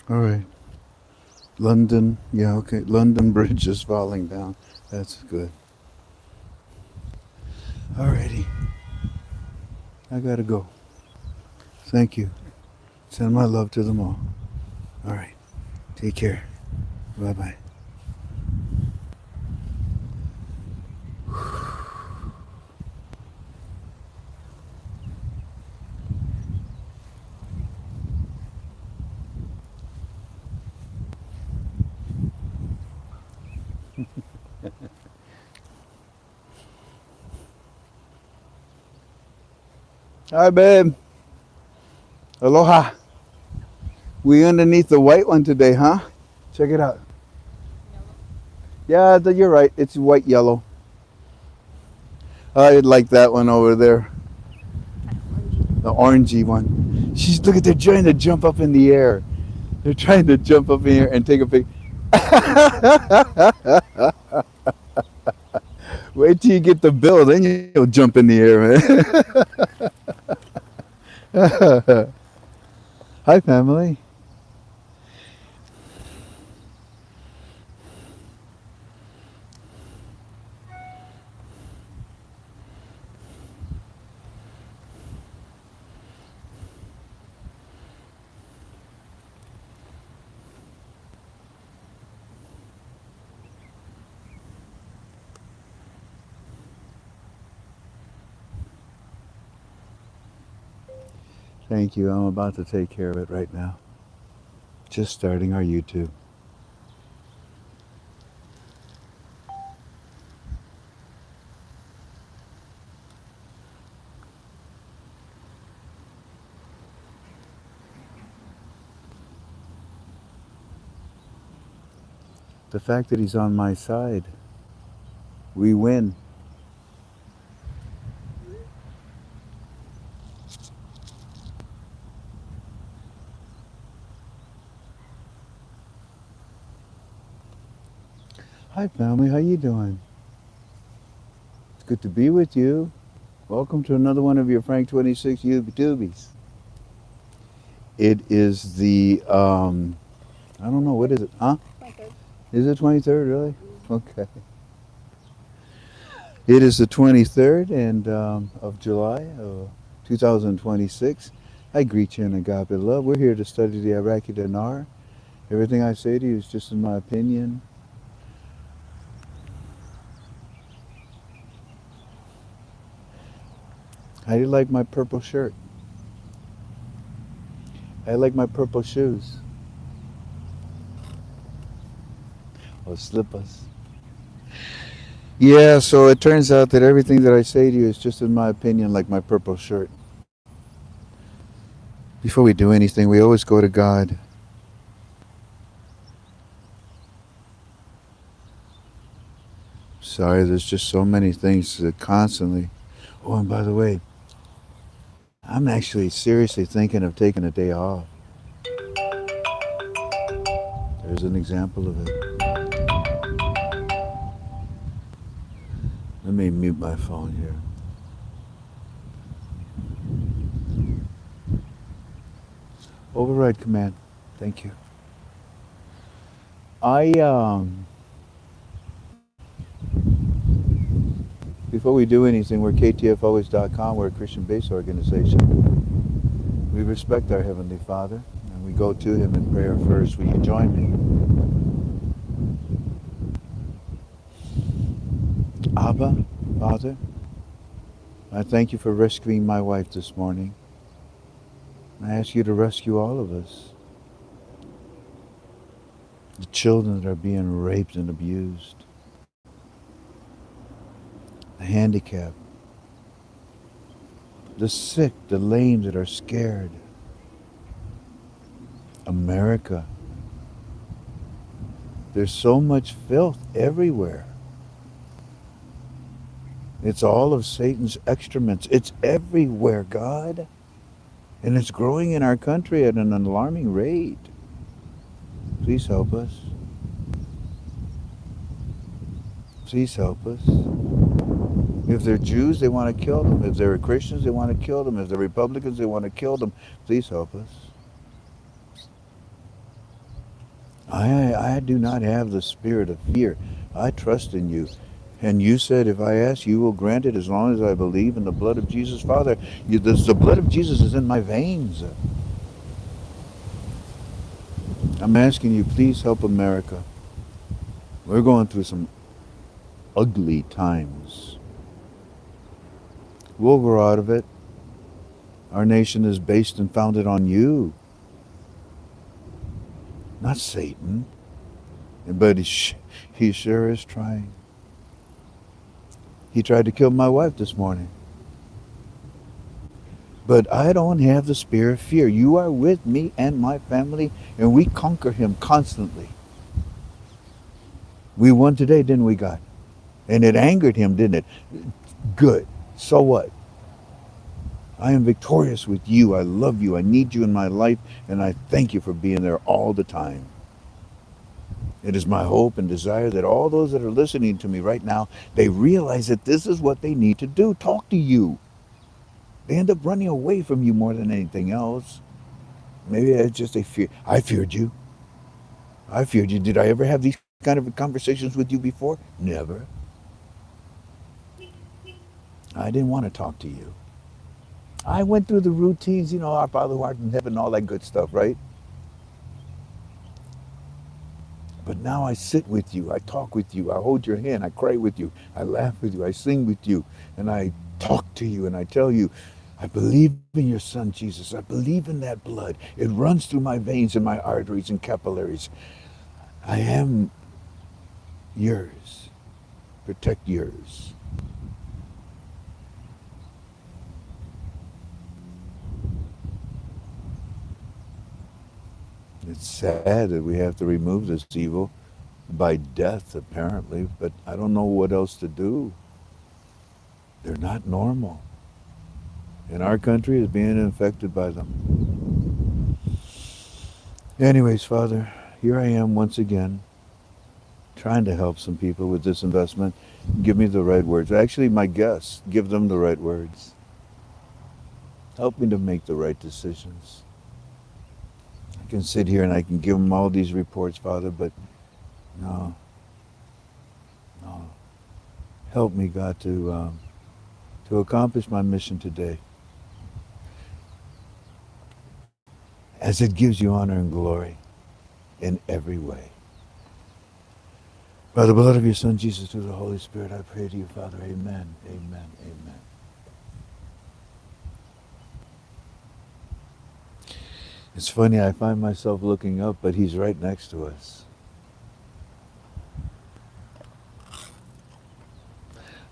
All right. London. Yeah, okay. London Bridge is falling down. That's good. All righty. I gotta go. Thank you. Send my love to them all. All right. Take care. Bye bye. Hi, babe. Aloha. We underneath the white one today, huh? Check it out. Yeah, you're right. It's white yellow. I like that one over there, the orangey one. Look at, they're trying to jump up in the air. They're trying to jump up in the air and take a pic. Wait till you get the bill, then you'll jump in the air, man. Hi, family. Thank you. I'm about to take care of it right now. Just starting our YouTube. The fact that he's on my side, we win. Hi, family. How you doing? It's good to be with you. Welcome to another one of your FRANK26 YouTubies. It is the, I don't know, what is it? Huh? 23rd. Is it 23rd, really? Okay. It is the 23rd of July, 2026. I greet you in agape love. We're here to study the Iraqi dinar. Everything I say to you is just in my opinion. How do you like my purple shirt? I like my purple shoes. Or slippers. Yeah, so it turns out that everything that I say to you is just in my opinion, like my purple shirt. Before we do anything, we always go to God. Sorry, there's just so many things that constantly. Oh, and by the way, I'm actually seriously thinking of taking a day off. There's an example of it. Let me mute my phone here. Override command. Thank you. Before we do anything, we're KTFalways.com. We're a Christian-based organization. We respect our Heavenly Father, and we go to Him in prayer first. Will you join me? Abba, Father, I thank you for rescuing my wife this morning. I ask you to rescue all of us. The children that are being raped and abused. The handicapped. The sick, the lame that are scared. America. There's so much filth everywhere. It's all of Satan's excrements. It's everywhere, God. And it's growing in our country at an alarming rate. Please help us. Please help us. If they're Jews, they want to kill them. If they're Christians, they want to kill them. If they're Republicans, they want to kill them. Please help us. I do not have the spirit of fear. I trust in you. And you said, if I ask, you will grant it as long as I believe in the blood of Jesus. Father, the blood of Jesus is in my veins. I'm asking you, please help America. We're going through some ugly times. We'll grow out of it. Our nation is based and founded on you, not Satan. But he sure is trying. He tried to kill my wife this morning. But I don't have the spirit of fear. You are with me and my family, and we conquer him constantly. We won today, didn't we, God? And it angered him, didn't it? Good. So what? I am victorious with you. I love you. I need you in my life, and I thank you for being there all the time. It is my hope and desire that all those that are listening to me right now, they realize that this is what they need to do. Talk to you. They end up running away from you more than anything else. Maybe it's just a fear. I feared you. I feared you. Did I ever have these kind of conversations with you before? Never. I didn't want to talk to you. I went through the routines, our Father who art in heaven, all that good stuff, right? But now I sit with you, I talk with you, I hold your hand, I cry with you, I laugh with you, I sing with you, and I talk to you, and I tell you, I believe in your Son, Jesus. I believe in that blood. It runs through my veins and my arteries and capillaries. I am yours. Protect yours. It's sad that we have to remove this evil by death, apparently, but I don't know what else to do. They're not normal. And our country is being infected by them. Anyways, Father, here I am once again, trying to help some people with this investment. Give me the right words. Actually, my guests, give them the right words. Help me to make the right decisions. I can sit here and I can give them all these reports, Father, but no. Help me, God, to accomplish my mission today, as it gives you honor and glory in every way. By the blood of your Son, Jesus, through the Holy Spirit, I pray to you, Father. Amen, amen, amen. It's funny, I find myself looking up, but he's right next to us.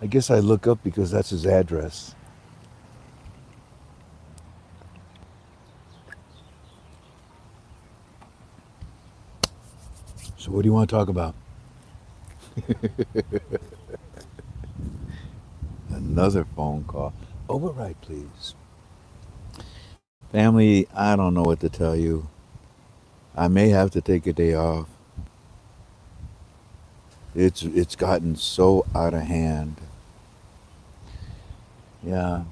I guess I look up because that's his address. So what do you want to talk about? Another phone call. Override, please. Family, I don't know what to tell you. I may have to take a day off. It's gotten so out of hand. Yeah,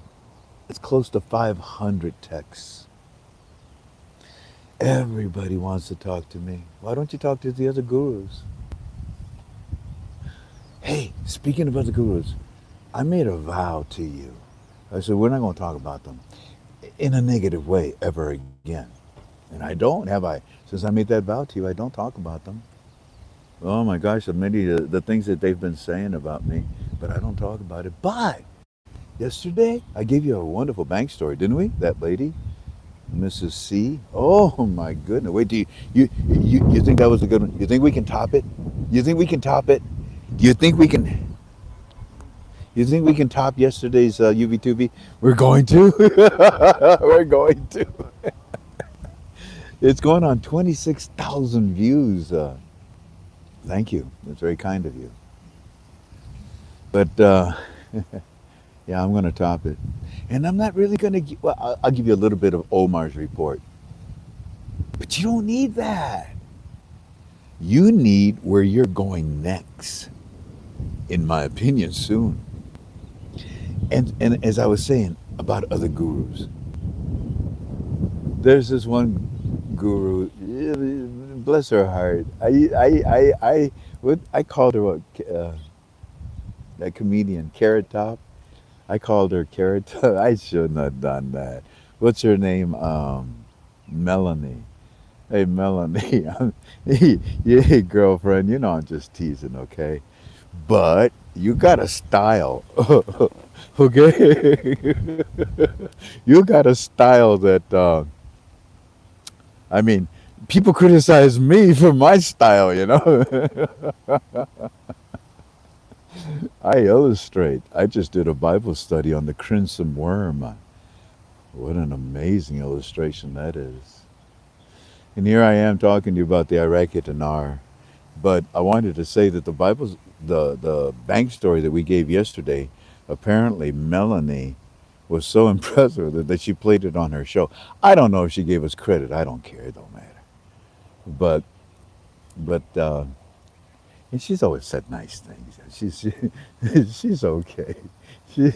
it's close to 500 texts. Everybody wants to talk to me. Why don't you talk to the other gurus? Hey, speaking of other gurus, I made a vow to you. I said, we're not going to talk about them in a negative way ever again. And I don't, have I? Since I made that vow to you, I don't talk about them. Oh my gosh, many of the things that they've been saying about me, but I don't talk about it. But yesterday, I gave you a wonderful bank story, didn't we? That lady, Mrs. C. Oh my goodness! Wait, you think that was a good one? You think we can top it? You think we can top it? Do you think we can? You think we can top yesterday's UV2V? We're going to. We're going to. It's going on 26,000 views. Thank you. That's very kind of you. But yeah, I'm going to top it. And I'm not really going to, well, I'll give you a little bit of Omar's report. But you don't need that. You need where you're going next, in my opinion, soon. And as I was saying about other gurus, there's this one guru, bless her heart. I called her what? That comedian, Carrot Top. I called her Carrot Top. I shouldn't have done that. What's her name? Melanie. Hey, Melanie. Yeah, girlfriend. You know I'm just teasing, okay? But you got a style, okay? You got a style that. I mean, people criticize me for my style, you know. I illustrate. I just did a Bible study on the crimson worm. What an amazing illustration that is. And here I am talking to you about the Iraqi dinar. But I wanted to say that the bank story that we gave yesterday, apparently Melanie was so impressed with it that she played it on her show. I don't know if she gave us credit. I don't care. It don't matter. But but and she's always said nice things. She's okay. She,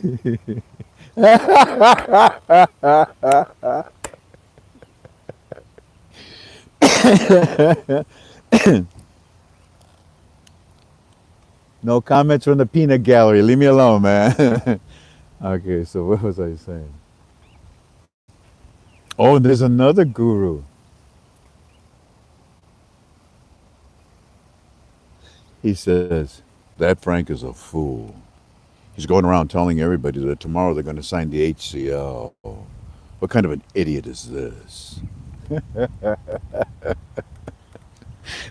no comments from the peanut gallery. Leave me alone, man. Okay, so what was I saying? Oh, there's another guru. He says, that Frank is a fool. He's going around telling everybody that tomorrow they're going to sign the HCL. What kind of an idiot is this?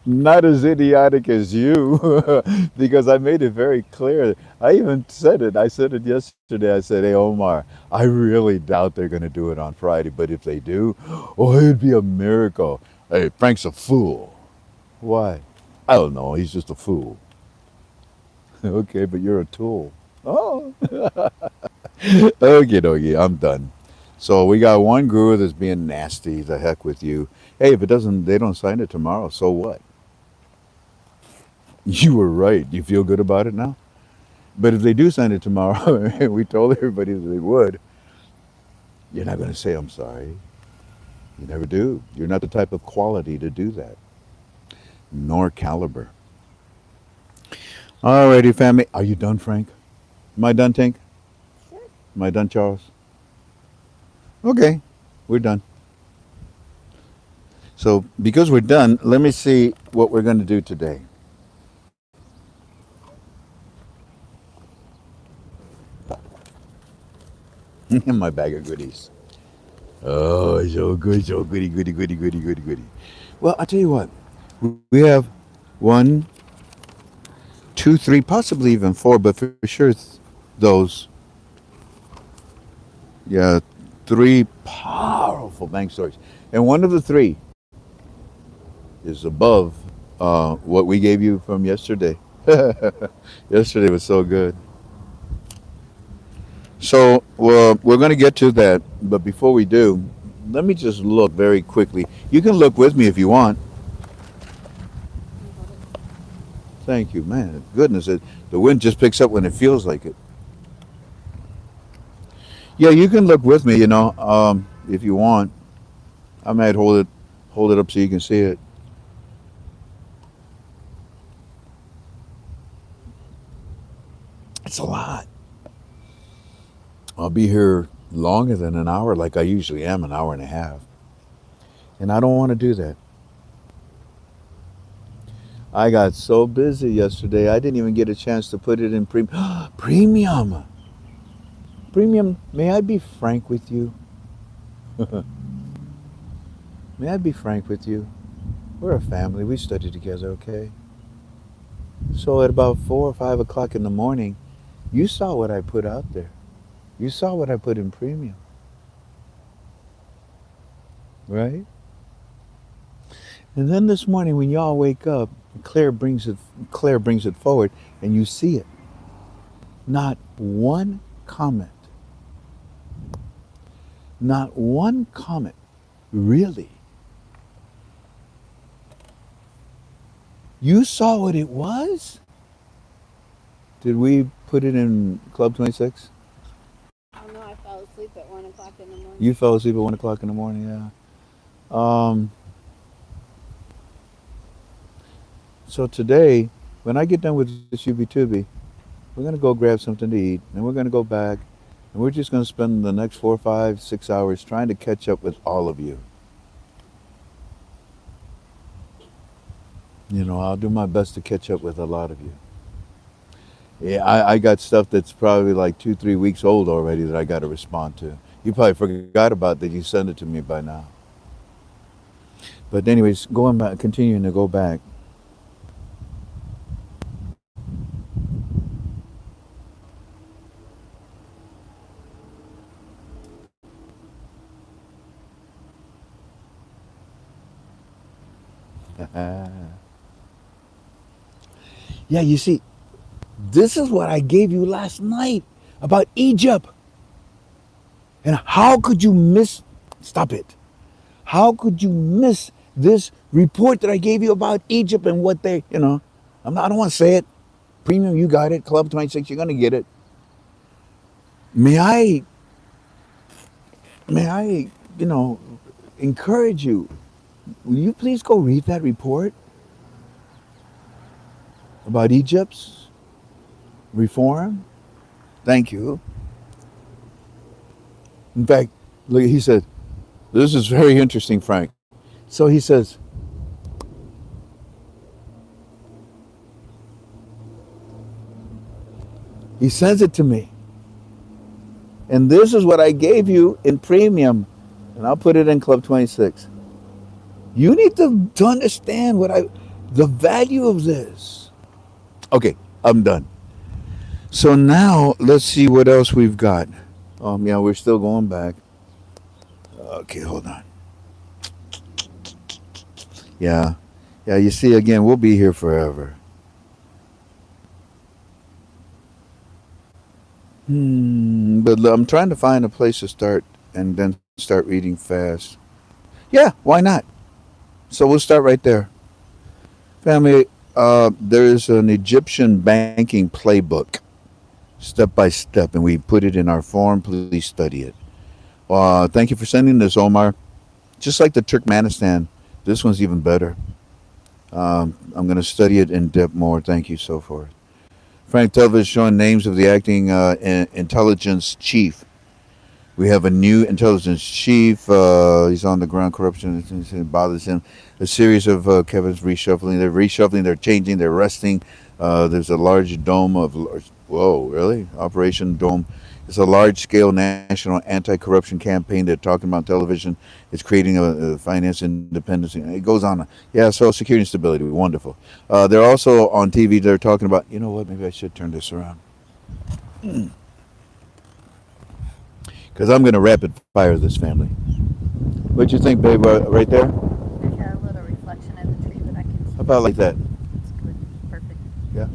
Not as idiotic as you, because I made it very clear. I even said it. I said it yesterday. I said, hey, Omar, I really doubt they're going to do it on Friday, but if they do, oh, it'd be a miracle. Hey, Frank's a fool. Why? I don't know. He's just a fool. Okay, but you're a tool. Oh. Okay, dokie. I'm done. So we got one guru that's being nasty. The heck with you. Hey, if it doesn't, they don't sign it tomorrow. So what? You were right. You feel good about it now? But if they do sign it tomorrow, and we told everybody that they would, you're not going to say, I'm sorry. You never do. You're not the type of quality to do that, nor caliber. Alrighty, family. Are you done, Frank? Am I done, Tank? Sure. Am I done, Charles? Okay, we're done. So, because we're done, let me see what we're going to do today. My bag of goodies. Oh, so good, so goody, goody, goody, goody, goody, goody. Well, I'll tell you what. We have one, two, three, possibly even four, but for sure those, yeah, three powerful bank stories. And one of the three is above what we gave you from yesterday. Yesterday was so good. So we're going to get to that, but before we do, let me just look very quickly. You can look with me if you want. Let me hold it. Thank you, man. Goodness, the wind just picks up when it feels like it. Yeah, you can look with me. If you want. I might hold it up so you can see it. It's a lot. I'll be here longer than an hour, like I usually am, an hour and a half, and I don't want to do that. I got so busy yesterday, I didn't even get a chance to put it in premium. Premium. May I be frank with you? May I be frank with you? We're a family. We study together, okay? So at about 4 or 5 o'clock in the morning, you saw what I put out there. You saw what I put in premium, right? And then this morning, when y'all wake up, Claire brings it forward, and you see it. Not one comment. Not one comment. Really? You saw what it was? Did we put it in Club 26? Oh no, I fell asleep at 1 o'clock in the morning. You fell asleep at 1 o'clock in the morning, yeah. Um, So today, when I get done with this UB2B, we're gonna go grab something to eat, and we're gonna go back, and we're just gonna spend the next 4, 5, 6 hours trying to catch up with all of you. You know, I'll do my best to catch up with a lot of you. Yeah, I got stuff that's probably like 2, 3 weeks old already that I got to respond to. You probably forgot about that. You sent it to me by now. But anyways, going back, continuing to go back. Yeah, you see, this is what I gave you last night about Egypt. And how could you miss? Stop it. How could you miss this report that I gave you about Egypt and what they, I don't want to say it. Premium, you got it. Club 26, you're going to get it. May I, may I, you know, encourage you? Will you please go read that report about Egypt's reform? Thank you. In fact, look, he said, this is very interesting, Frank. So he says, he sends it to me. And this is what I gave you in premium. And I'll put it in Club 26. You need to understand the value of this. Okay, I'm done. So now let's see what else we've got. Yeah, we're still going back. Okay, hold on. Yeah, yeah. You see, again, we'll be here forever. But I'm trying to find a place to start and then start reading fast. Yeah, why not? So we'll start right there. Family, there is an Egyptian banking playbook, step by step, and we put it in our form. Please study it. Thank you for sending this, Omar. Just like the Turkmenistan, this one's even better. I'm going to study it in depth more. Thank you so forth. Frank Television showing names of the acting intelligence chief. We have a new intelligence chief. He's on the ground. Corruption bothers him. A series of Kevin's reshuffling. They're reshuffling. They're changing. They're resting. There's a large dome of. Whoa, really? Operation Dome. It's a large-scale national anti-corruption campaign they're talking about television. It's creating a finance independence. It goes on. Yeah, so security and stability. Wonderful. They're also on TV. They're talking about. You know what? Maybe I should turn this around. Because I'm going to rapid fire this family. What'd you think, babe? Right there? There's a little reflection of the tree, but I can see How about like that? it's good. Perfect. Yeah.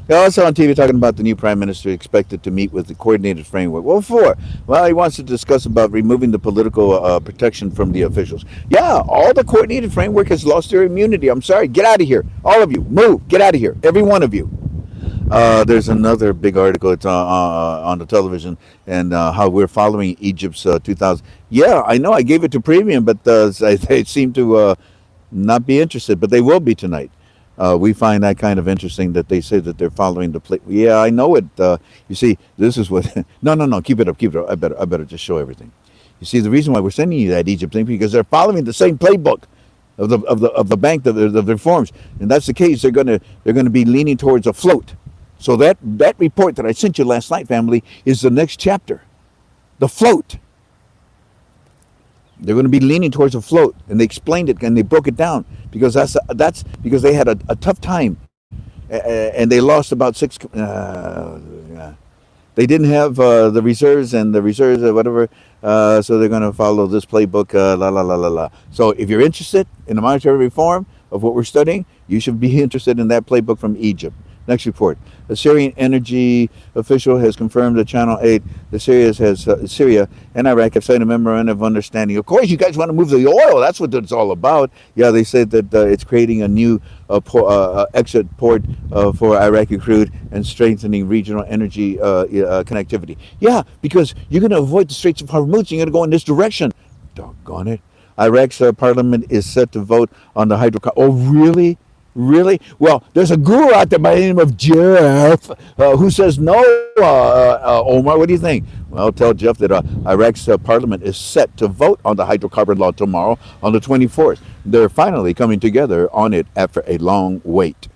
They're also on TV talking about the new prime minister expected to meet with the coordinated framework. What for? Well, he wants to discuss about removing the political protection from the officials. Yeah, all the coordinated framework has lost their immunity. I'm sorry. Get out of here. All of you. Move. Get out of here. Every one of you. There's another big article. It's on the television and how we're following Egypt's 2000. Yeah, I know. I gave it to premium, but they seem to not be interested. But they will be tonight. We find that kind of interesting that they say that they're following the play. Yeah, I know it. You see, this is what. No. Keep it up. Keep it up. I better just show everything. You see, the reason why we're sending you that Egypt thing because they're following the same playbook of the bank of the reforms, and that's the case. They're gonna be leaning towards a float. So that report that I sent you last night, family, is the next chapter. The float. They're going to be leaning towards a float, and they explained it and they broke it down because that's because they had a tough time, and they lost about six. Yeah. They didn't have the reserves and the reserves or whatever, so they're going to follow this playbook. La la la la la. So if you're interested in the monetary reform of what we're studying, you should be interested in that playbook from Egypt. Next report. A Syrian energy official has confirmed to Channel 8 that Syria and Iraq have signed a memorandum of understanding. Of course, you guys want to move the oil. That's what it's all about. Yeah, they said that it's creating a new exit port for Iraqi crude and strengthening regional energy connectivity. Yeah, because you're going to avoid the Straits of Hormuz. You're going to go in this direction. Doggone it. Iraq's parliament is set to vote on the hydrocarbon. Oh, really? Really? Well, there's a guru out there by the name of Jeff who says no. Omar, what do you think? Well, tell Jeff that Iraq's parliament is set to vote on the hydrocarbon law tomorrow on the 24th. They're finally coming together on it after a long wait.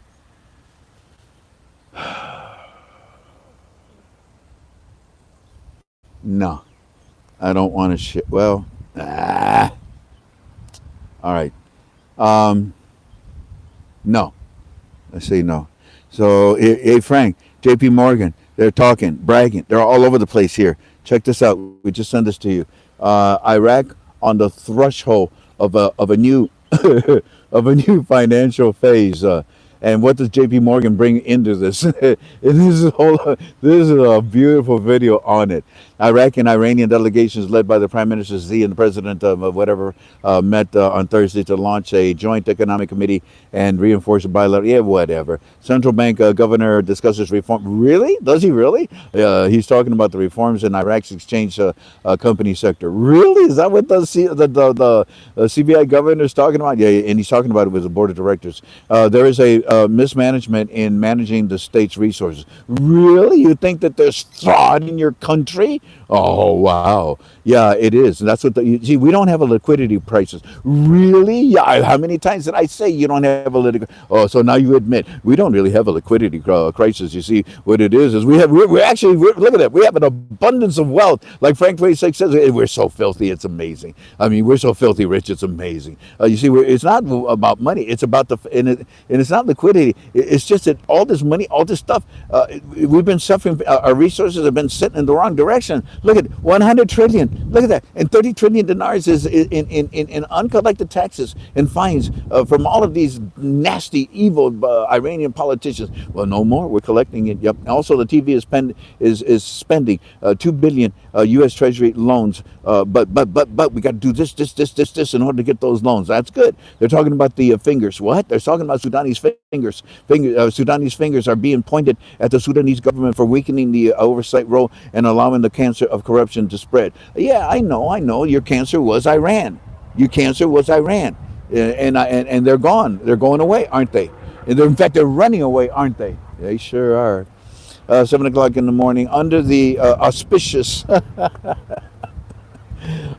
No, I don't want to shit. Well, all right. Um, no, I say no. So, hey, Frank, J.P. Morgan, they're talking, bragging. They're all over the place here. Check this out. We just sent this to you. Iraq on the threshold of a new of a new financial phase. And what does J.P. Morgan bring into this? And this is a beautiful video on it. Iraq and Iranian delegations led by the Prime Minister Z and the President of whatever met on Thursday to launch a joint economic committee and reinforce a bilateral. Yeah, whatever. Central Bank governor discusses reform. Really? Does he really? He's talking about the reforms in Iraq's exchange company sector. Really? Is that what the CBI governor is talking about? Yeah, and he's talking about it with the board of directors. There is a mismanagement in managing the state's resources. Really? You think that there's fraud in your country? Oh, wow. Yeah, it is. And that's what you see. We don't have a liquidity crisis. Really? Yeah. How many times did I say you don't have a liquidity? Oh, so now you admit we don't really have a liquidity crisis. You see, what it is we're actually, look at that. We have an abundance of wealth. Like FRANK26 says, we're so filthy. It's amazing. I mean, we're so filthy rich. It's amazing. You see, it's not about money. It's about and it's not liquidity. It's just that all this money, all this stuff, we've been suffering. Our resources have been sent in the wrong direction. Look at 100 trillion. Look at that. And 30 trillion dinars is in uncollected taxes and fines from all of these nasty, evil Iranian politicians. Well, no more. We're collecting it. Yep. Also, the TV is spending 2 billion U.S. Treasury loans. But we got to do this in order to get those loans. That's good. They're talking about the fingers. What? They're talking about Sudanese fingers. Sudanese fingers are being pointed at the Sudanese government for weakening the oversight role and allowing the cancer of corruption to spread. Yeah, I know. Your cancer was Iran. Your cancer was Iran. And they're gone. They're going away, aren't they? And in fact, they're running away, aren't they? They sure are. 7 o'clock in the morning, under the auspicious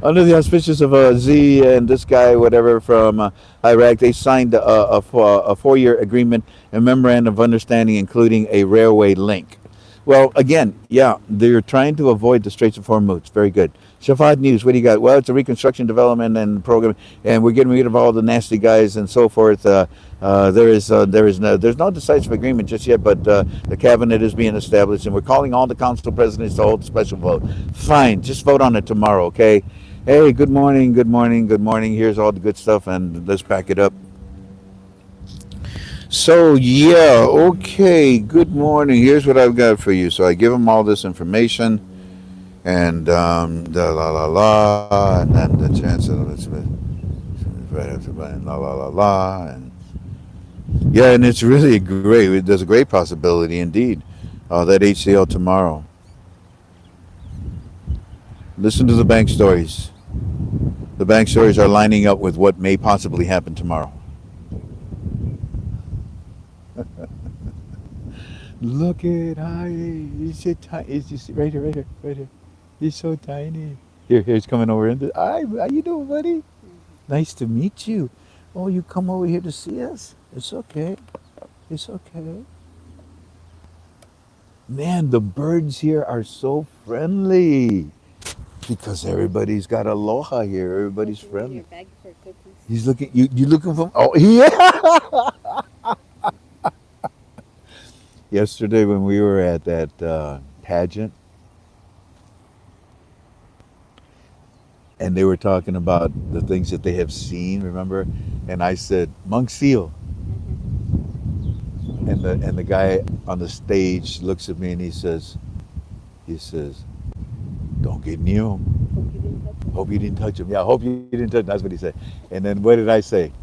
under the auspices of Z and this guy, whatever, from Iraq, they signed a 4-year agreement and memorandum of understanding, including a railway link. Well, again, yeah, they're trying to avoid the Straits of Hormuz. Very good. Shafad News, what do you got? Well, it's a reconstruction development and program, and we're getting rid of all the nasty guys and so forth. There's no decisive agreement just yet, but the cabinet is being established, and we're calling all the council presidents to hold a special vote. Fine, just vote on it tomorrow, okay? Hey, good morning, good morning, good morning. Here's all the good stuff, and let's back it up. So, yeah, okay, good morning. Here's what I've got for you. So I give them all this information, and the la la la, and then the chance of Elizabeth, right after buying la la la la, and yeah, and it's really great. There's a great possibility indeed that HCL tomorrow. Listen to the bank stories. The bank stories are lining up with what may possibly happen tomorrow. Look at Harry. He's so tiny. He's right here, right here, right here. He's so tiny. Here, he's coming over. Hi, how you doing, buddy? Nice to meet you. Oh, you come over here to see us? It's okay. It's okay. Man, the birds here are so friendly because everybody's got aloha here. Everybody's friendly. Your bag for cookies. He's looking. You looking for? Oh, yeah. Yesterday when we were at that pageant, and they were talking about the things that they have seen. Remember? And I said monk seal, and the guy on the stage looks at me and he says, "Don't get near him. Hope you didn't touch him. Yeah, hope you didn't touch him." That's what he said. And then what did I say?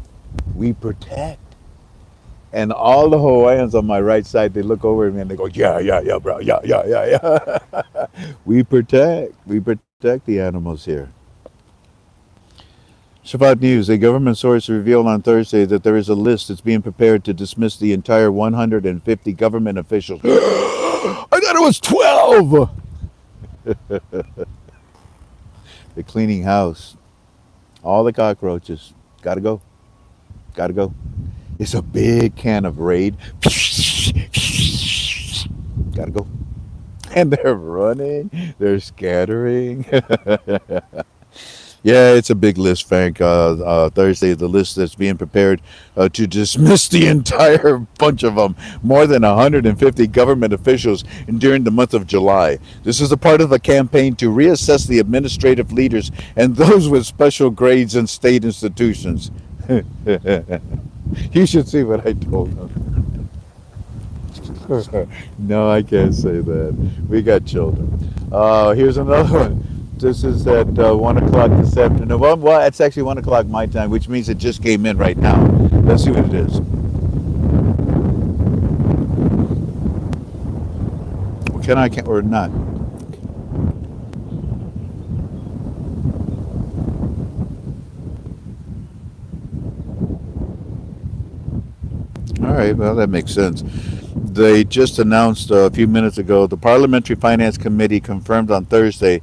We protect. And all the Hawaiians on my right side, they look over at me and they go, yeah, bro, yeah. We protect the animals here. Shabbat News. A government source revealed on Thursday that there is a list that's being prepared to dismiss the entire 150 government officials. I thought it was 12! They're cleaning house. All the cockroaches. Gotta go. Gotta go. It's a big can of Raid. Gotta go. And they're running. They're scattering. Yeah, it's a big list, Frank. Thursday, the list that's being prepared to dismiss the entire bunch of them, more than 150 government officials during the month of July. This is a part of a campaign to reassess the administrative leaders and those with special grades in state institutions. You should see what I told them. No, I can't say that. We got children. Here's another one. This is at 1 o'clock this afternoon. Well, it's actually 1 o'clock my time, which means it just came in right now. Let's see what it is. Can I, or not? All right, well, that makes sense. They just announced a few minutes ago the Parliamentary Finance Committee confirmed on Thursday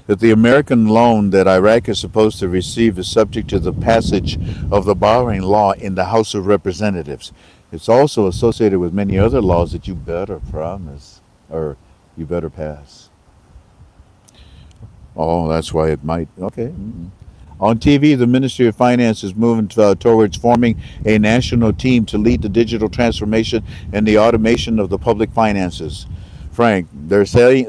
that the American loan that Iraq is supposed to receive is subject to the passage of the borrowing law in the House of Representatives. It's also associated with many other laws that you better promise or you better pass. Oh, that's why it might. Okay. On TV, the Ministry of Finance is moving towards forming a national team to lead the digital transformation and the automation of the public finances. Frank, they're saying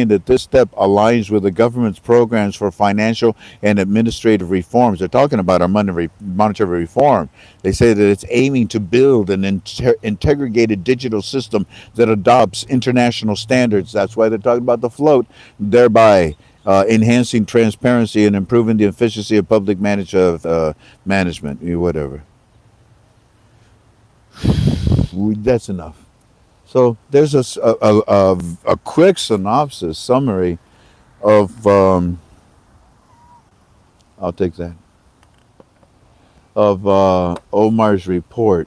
that this step aligns with the government's programs for financial and administrative reforms. They're talking about our monetary reform. They say that it's aiming to build an integrated digital system that adopts international standards. That's why they're talking about the float, thereby enhancing transparency and improving the efficiency of public management, whatever. That's enough. So there's a quick synopsis, summary of, I'll take that, of Omar's report.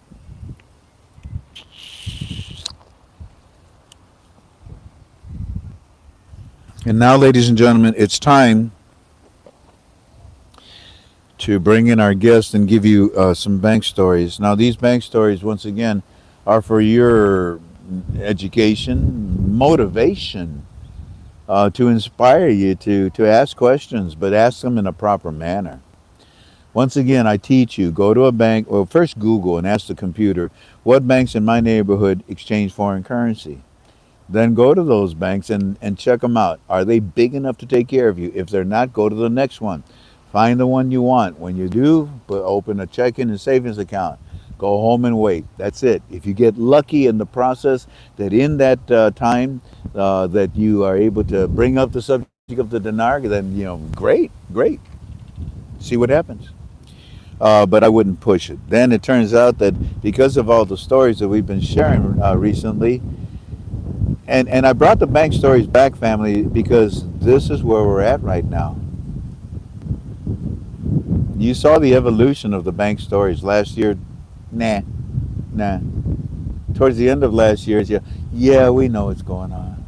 And now, ladies and gentlemen, it's time to bring in our guest and give you some bank stories. Now, these bank stories, once again, are for your education, motivation, to inspire you to ask questions, but ask them in a proper manner. Once again, I teach you, go to a bank, well, first Google and ask the computer, what banks in my neighborhood exchange foreign currency? Then go to those banks and check them out. Are they big enough to take care of you? If they're not, go to the next one. Find the one you want. When you do, open a checking and savings account. Go home and wait. That's it. If you get lucky in the process, that in that time that you are able to bring up the subject of the dinar, then, great, great. See what happens. But I wouldn't push it. Then it turns out that because of all the stories that we've been sharing recently, and I brought the bank stories back, family, because this is where we're at right now. You saw the evolution of the bank stories last year. Nah. Towards the end of last year, yeah, we know what's going on.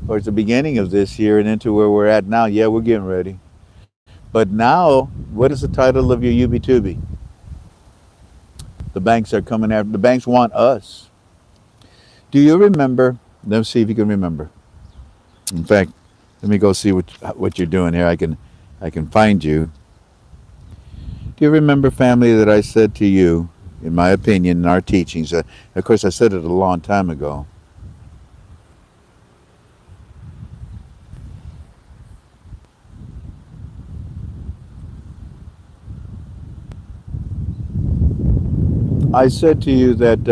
Towards the beginning of this year and into where we're at now, yeah, we're getting ready. But now, what is the title of your UB2B? The banks are coming after. The banks want us. Do you remember? Let's see if you can remember. In fact, let me go see what you're doing here. I can find you. Do you remember, family, that I said to you, in my opinion, in our teachings? Of course, I said it a long time ago. I said to you that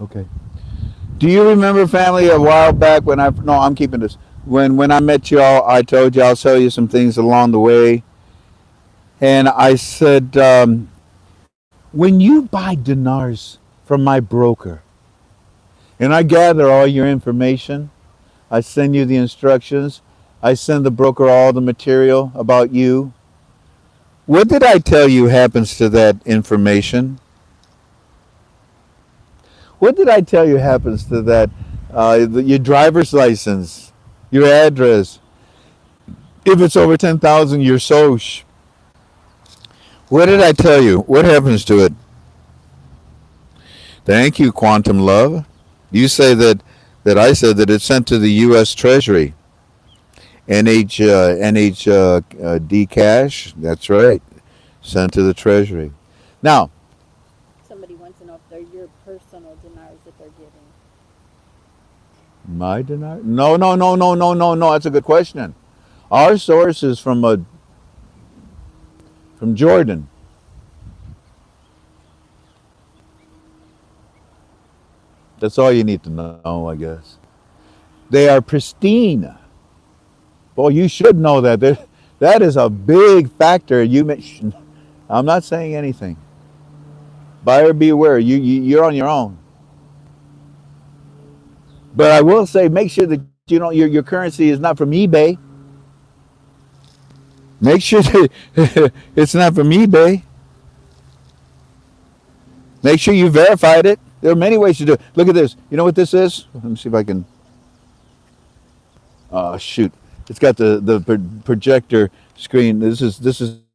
okay. Do you remember, family, a while back when no, I'm keeping this. When I met y'all, I told you I'll tell you some things along the way, and I said, when you buy dinars from my broker, and I gather all your information, I send you the instructions, I send the broker all the material about you. What did I tell you happens to that information? What did I tell you happens to that? Your driver's license, your address. If it's over 10,000, your social. What did I tell you? What happens to it? Thank you, Quantum Love. You say that I said that it's sent to the U.S. Treasury, NHD cash. That's right, sent to the Treasury. Now, Somebody wants to know if they're your personal dinars that they're giving. my denial? No, no, no, no, no, no, no. That's a good question. Our source is from Jordan. That's all you need to know, I guess. They are pristine. Boy, you should know that. That is a big factor. I'm not saying anything. Buyer beware. You're on your own. But I will say, make sure that you know your currency is not from eBay. Make sure that it's not from eBay. Make sure you verified it. There are many ways to do it. Look at this. You know what this is? Let me see if I can. Oh shoot! It's got the projector screen. This is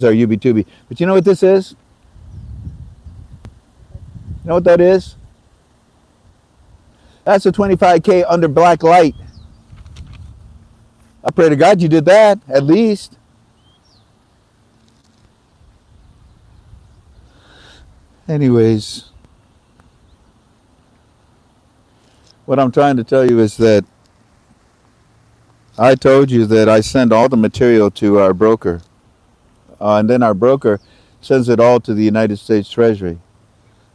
our UB2B. But you know what this is? You know what that is? That's a 25K under black light. I pray to God you did that at least. Anyways, what I'm trying to tell you is that I told you that I send all the material to our broker, and then our broker sends it all to the United States Treasury.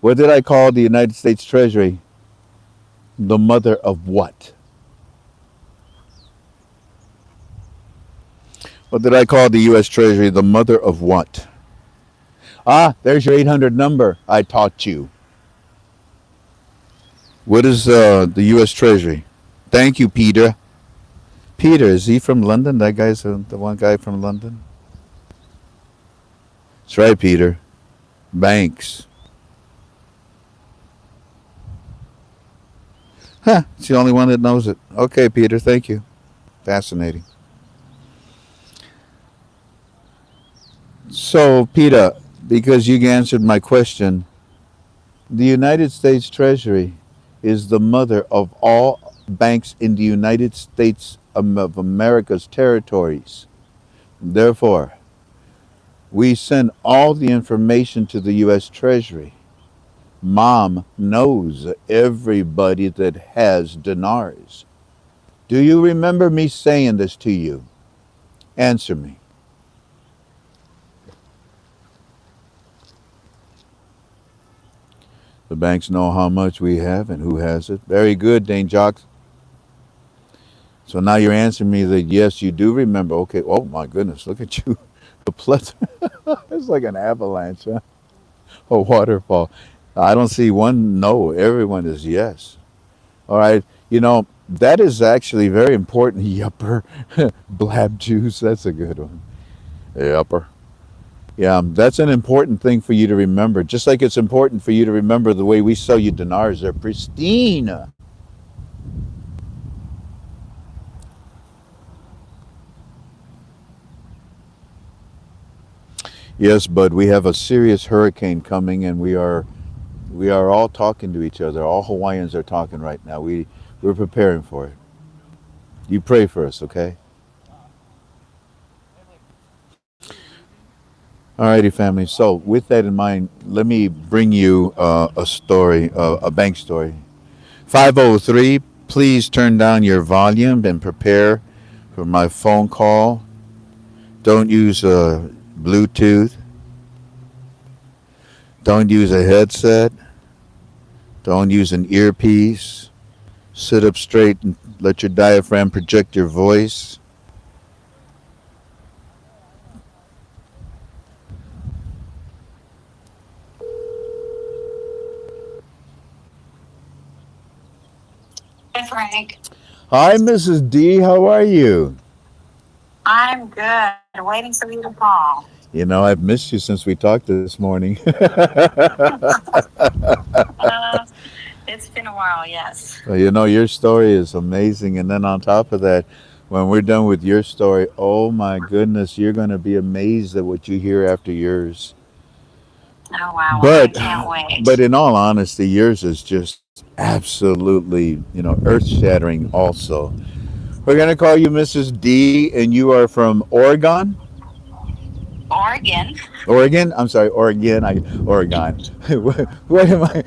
What did I call the United States Treasury? The mother of what? What did I call the U.S. Treasury? The mother of what? Ah, there's your 800 number I taught you. What is the U.S. Treasury? Thank you, Peter. Peter, is he from London? That guy's the one guy from London? That's right, Peter. Banks. Huh, it's the only one that knows it. Okay, Peter, thank you. Fascinating. So, Peter, because you answered my question, the United States Treasury is the mother of all banks in the United States of America's territories. Therefore, we send all the information to the U.S. Treasury. Mom knows everybody that has dinars. Do you remember me saying this to you? Answer me. The banks know how much we have and who has it. Very good, Dane Jocks. So now you're answering me that yes, you do remember. Okay. Oh my goodness, look at you. The plethora. It's like an avalanche, huh? A waterfall. I don't see one no. Everyone is yes. All right. You know, that is actually very important. Yupper. Blab juice. That's a good one. Yupper. Yeah, that's an important thing for you to remember. Just like it's important for you to remember the way we sell you dinars. They're pristine. Yes, bud, we have a serious hurricane coming, and we are all talking to each other. All Hawaiians are talking right now. We're preparing for it. You pray for us, okay? Alrighty, family. So, with that in mind, let me bring you a story, a bank story. 503. Please turn down your volume and prepare for my phone call. Don't use Bluetooth. Don't use a headset. Don't use an earpiece. Sit up straight and let your diaphragm project your voice. Hey, Frank. Hi, Mrs. D. How are you? I'm good. Waiting for you to call. You know, I've missed you since we talked this morning. Uh, it's been a while, yes. Well, you know, your story is amazing. And then on top of that, when we're done with your story, oh my goodness, you're going to be amazed at what you hear after yours. Oh, wow. Well, I But, can't but wait. in all honesty, yours is just absolutely, earth shattering also. We're going to call you Mrs. D, and you are from Oregon? Oregon. Oregon? I'm sorry, Oregon. Oregon. what am I?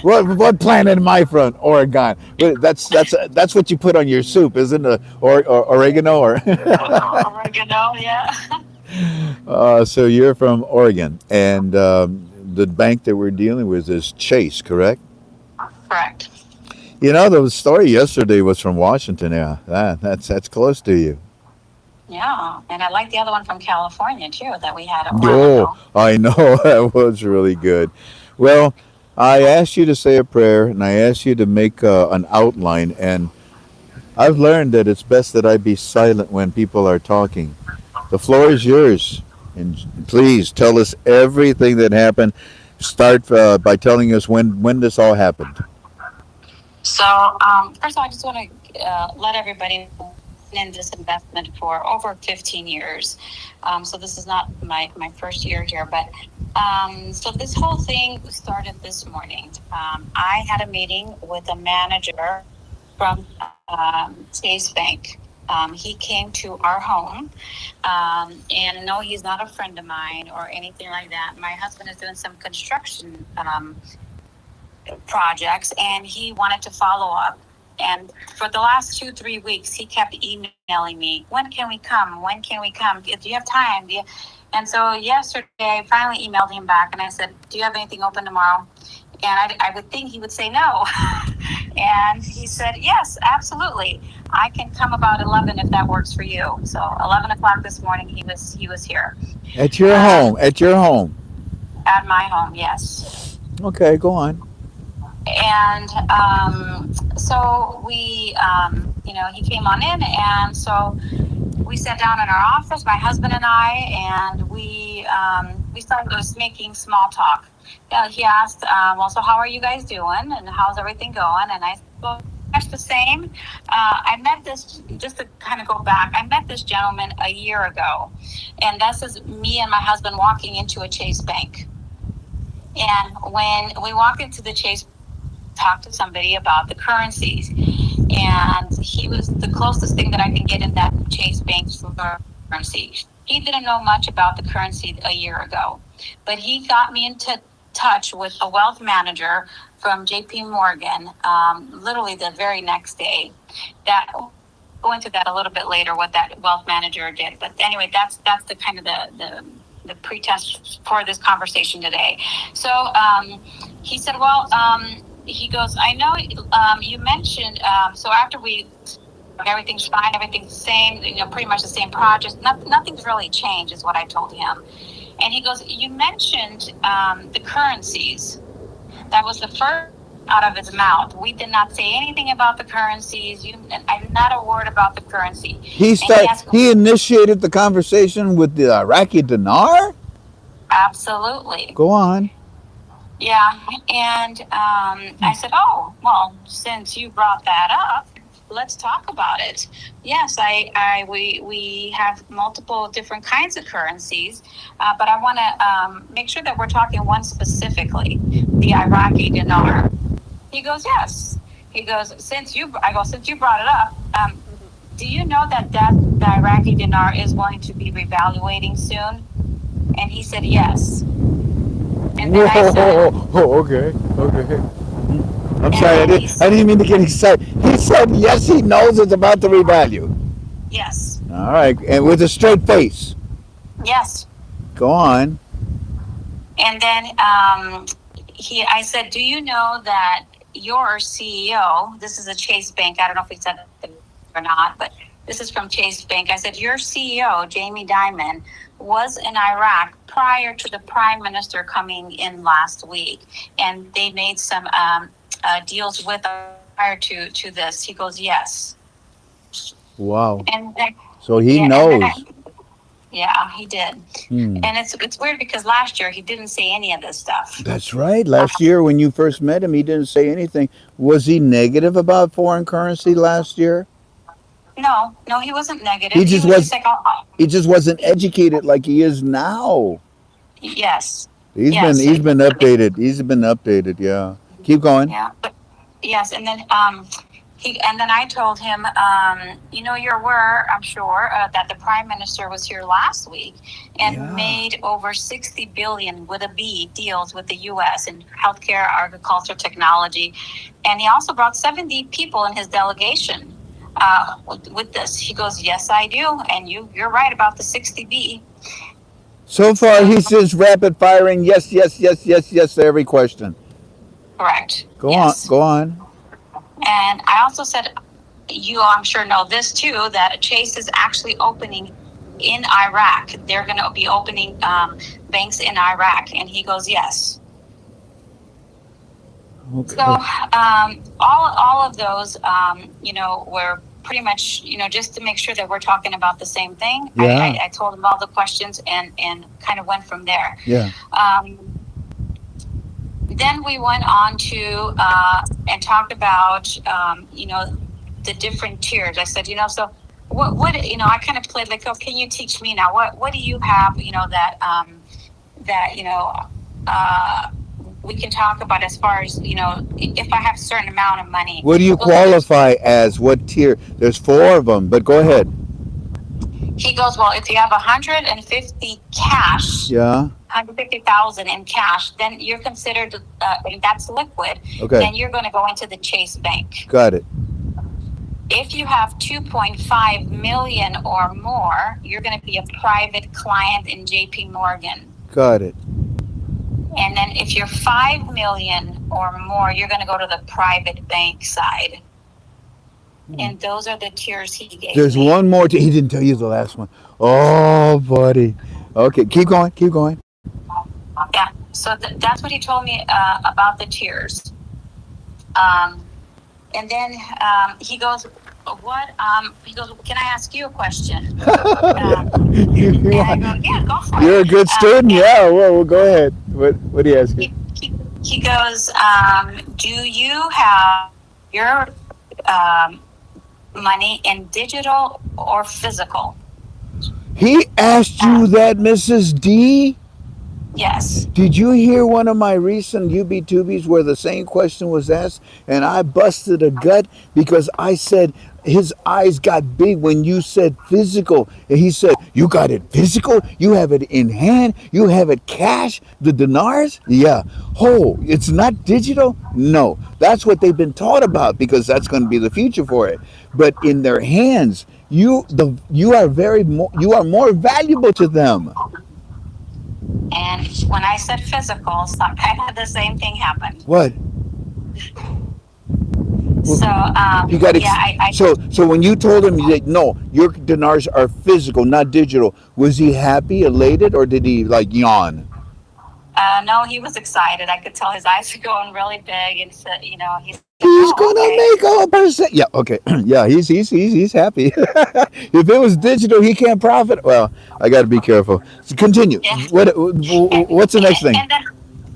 What planet am I from? Oregon. That's what you put on your soup, isn't it? Or oregano or. Oregano, yeah. So you're from Oregon, and the bank that we're dealing with is Chase, correct? Correct. You know, the story yesterday was from Washington. Yeah, that's close to you. Yeah. And I like the other one from California, too, that we had a while Oh, ago. I know that was really good. Well, I asked you to say a prayer, and I asked you to make an outline, and I've learned that it's best that I be silent when people are talking. The floor is yours, and please tell us everything that happened. Start by telling us when this all happened. So, first of all, I just want to let everybody know I've been in this investment for over 15 years. So this is not my first year here, but so this whole thing started this morning. I had a meeting with a manager from Chase Bank. He came to our home, and no, he's not a friend of mine or anything like that. My husband is doing some construction projects, and he wanted to follow up. And for the last 2, 3 weeks, he kept emailing me, when can we come? When can we come? Do you have time? And so yesterday, I finally emailed him back and I said, do you have anything open tomorrow? And I would think he would say no. And he said, yes, absolutely. I can come about 11 if that works for you. So 11 o'clock this morning, he was here At your home. At your home. at my home. Yes. Okay, go on. And so he came on in, and so we sat down in our office, my husband and I, and we started just making small talk. He asked, well, so how are you guys doing, and how's everything going? And I said, well, much the same. I met this, just to kind of go back, I met this gentleman a year ago, and this is me and my husband walking into a Chase Bank. And when we walk into the Chase, talk to somebody about the currencies, and he was the closest thing that I can get in that Chase Bank currency. He didn't know much about the currency a year ago, but he got me into touch with a wealth manager from JP Morgan, literally the very next day. That go into that a little bit later, what that wealth manager did. But anyway, that's the kind of the pretest for this conversation today. So he said, well, he goes, I know you mentioned, so after we, everything's fine, everything's the same, pretty much the same project, nothing's really changed is what I told him. And he goes, you mentioned the currencies. That was the first out of his mouth. We did not say anything about the currencies. Not a word about the currency. And he asked, He initiated the conversation with the Iraqi dinar. absolutely. Go on. Yeah, and I said, "Oh, well, since you brought that up, let's talk about it." Yes, we have multiple different kinds of currencies, but I want to make sure that we're talking one specifically, the Iraqi dinar. He goes, "Yes." He goes, "Since you brought it up, do you know that the Iraqi dinar is going to be revaluating soon?" And he said, "Yes." And then I said, Whoa, okay, okay. I'm and sorry, then I didn't mean to get excited. He said yes, he knows it's about to revalue. yes. All right, and with a straight face. Yes. Go on. And then I said, do you know that your CEO, this is a Chase Bank. I don't know if we said it or not, but this is from Chase Bank. I said, your CEO, Jamie Dimon, was in Iraq prior to the prime minister coming in last week. And they made some deals with prior to this. He goes, yes. Wow. And then, So he yeah, and then knows. yeah, he did. Hmm. And it's weird because last year he didn't say any of this stuff. That's right. Last year, when you first met him, he didn't say anything. Was he negative about foreign currency last year? No, no, he wasn't He negative. He just was just was. like, oh, He just wasn't he, educated like he is now. yes, He's been. yes, He's been updated. He's been updated. Yeah. Keep going. yeah, but yes, and then and then I told him, you're aware, I'm sure, that the prime minister was here last week and Yeah. made over 60 billion with a B deals with the U.S. in healthcare, agriculture, technology, and he also brought 70 people in his delegation. With this, he goes, yes, I do, and you're right about the 60B. So far, So he's just rapid firing. Yes, yes, yes, yes, yes to every question. correct, Go on. yes. Go on. And I also said, you, I'm sure, know this too, that Chase is actually opening in Iraq. They're going to be opening banks in Iraq. And he goes, yes. So Okay. all of those, were pretty much, just to make sure that we're talking about the same thing. Yeah. I told him all the questions and kind of went from there. Yeah. Um, then we went on to and talked about the different tiers. I said, so what I kind of played like, oh, can you teach me now? What do you have, that uh, we can talk about as far as if I have a certain amount of money. What do you Well, there's qualify as? What tier? There's four of them, but go ahead. He goes, well, if you have 150 cash, Yeah. 150,000 in cash, then you're considered, and that's liquid, Okay. then you're going to go into the Chase Bank. Got it. If you have 2.5 million or more, you're going to be a private client in JP Morgan. Got it. And then if you're 5 million or more, you're going to go to the private bank side. And those are the tiers he gave There's me. one more. He didn't tell you the last one. Oh, buddy. Okay. Keep going. Keep going. Yeah. So that's what he told me about the tiers. And then he goes, what? He goes, can I ask you a question? You And I want- go, yeah, go for You're a it. good student. And Yeah. Well, go ahead. What do you ask you? he goes, do you have your money in digital or physical? He asked you that, Mrs. D. Yes. Did you hear one of my recent UB2Bs where the same question was asked and I busted a gut because I said his eyes got big when you said physical. And he said, you got it physical? You have it in hand? You have it cash? The dinars? Yeah. Oh, it's not digital? No. That's what they've been taught about because that's going to be the future for it. But in their hands, you are more valuable to them. And when I said physical, so I had the same thing happen. What? So You got so when you told him that no, your dinars are physical, not digital. Was he happy, elated, or did he like yawn? No, he was excited. I could tell his eyes were going really big, and said, he said, He's "Oh, gonna okay." make 1%. Yeah, okay, yeah, he's happy. If it was digital, he can't profit. Well, I got to be careful. So continue. Yeah. What's the next thing?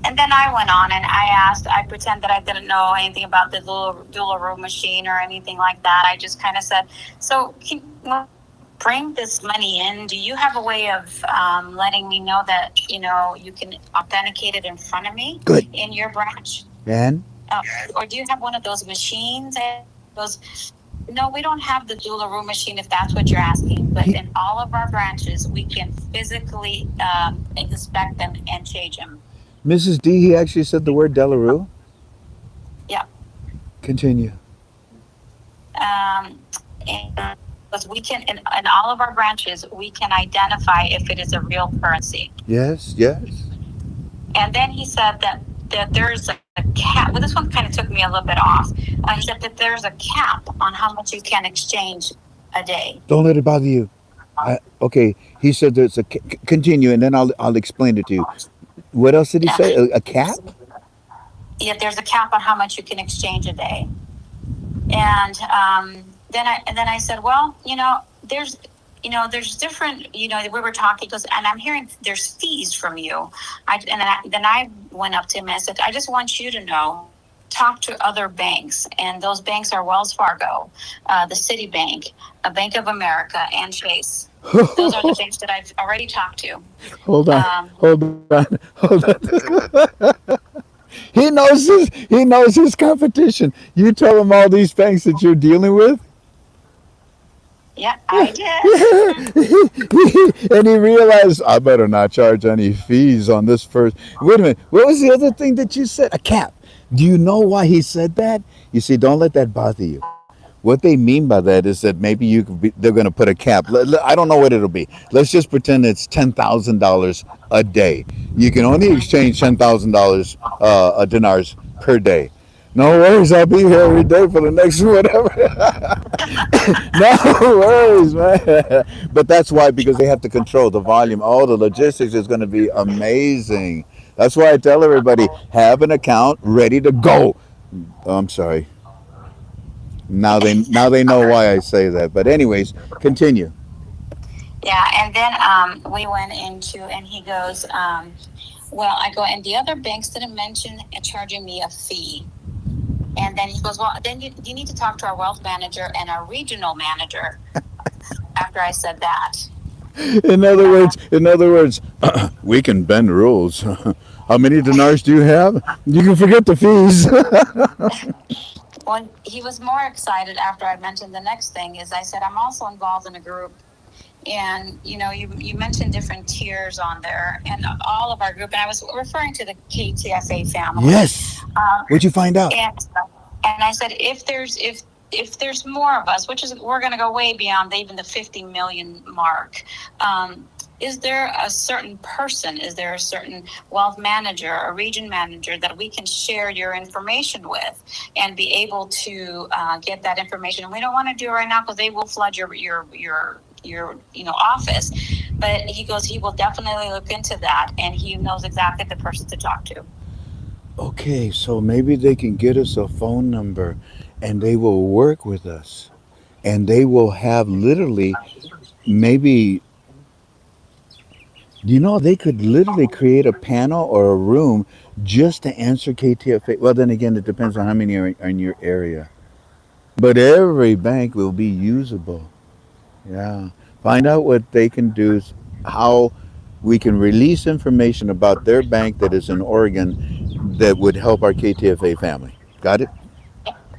And then I went on and I asked. I pretend that I didn't know anything about the dual room machine or anything like that. I just kind of said, "So, can you bring this money in? Do you have a way of letting me know that you can authenticate it in front of me Good. in your branch?" And Or do you have one of those machines? And he goes, no, we don't have the dual room machine if that's what you're asking. But in all of our branches, we can physically inspect them and change them. Mrs. D, he actually said the word Delarue. Yeah. Continue. And because we can, in all of our branches, we can identify if it is a real currency. Yes, yes. And then he said that there's a cap. Well, this one kind of took me a little bit off. He said that there's a cap on how much you can exchange a day. Don't let it bother you. Okay, he said there's a continue, and then I'll explain it to you. What else did he Yeah, say? A cap? yeah. There's a cap on how much you can exchange a day. And then I said, well, there's different, we were talking, he goes, and I'm hearing there's fees from you. Then I went up to him and I said, I just want you to know, talk to other banks, and those banks are Wells Fargo, the Citibank, Bank of America, and Chase. Those are the banks that I've already talked to. Hold on, Um, hold on, hold on. He knows his competition. You tell him all these banks that you're dealing with. yeah, I did. And he realized I better not charge any fees on this first. Wait a minute. What was the other thing that you said? A cap. Do you know why he said that? You see, don't let that bother you. What they mean by that is that maybe they're going to put a cap. I don't know what it'll be. Let's just pretend it's $10,000 a day. You can only exchange $10,000 dinars per day. No worries, I'll be here every day for the next whatever. No worries, man. But that's why, because they have to control the volume. All the logistics is going to be amazing. That's why I tell everybody, have an account ready to go. Oh, I'm sorry. Now they know why I say that. But anyways, continue. Yeah, and then we went into, and he goes, well, I go, and the other banks didn't mention charging me a fee. And then he goes, well, then you need to talk to our wealth manager and our regional manager. After I said that, In other words, we can bend rules. How many dinars do you have? You can forget the fees. well, he was more excited after I mentioned the next thing. Is I said I'm also involved in a group, and you mentioned different tiers on there, and all of our group, and I was referring to the KTFA family. Yes. What'd you find out? And I said, if there's more of us, which is, we're going to go way beyond even the 50 million mark. Is there a certain person? Is there a certain wealth manager, a region manager that we can share your information with and be able to get that information? And we don't want to do it right now because they will flood your office. But he goes, he will definitely look into that, and he knows exactly the person to talk to. Okay, so maybe they can get us a phone number and they will work with us. And they will have literally, maybe, they could literally create a panel or a room just to answer KTFA. Well, then again, it depends on how many are in your area. But every bank will be usable. Yeah. Find out what they can do, how we can release information about their bank that is in Oregon that would help our KTFA family. Got it?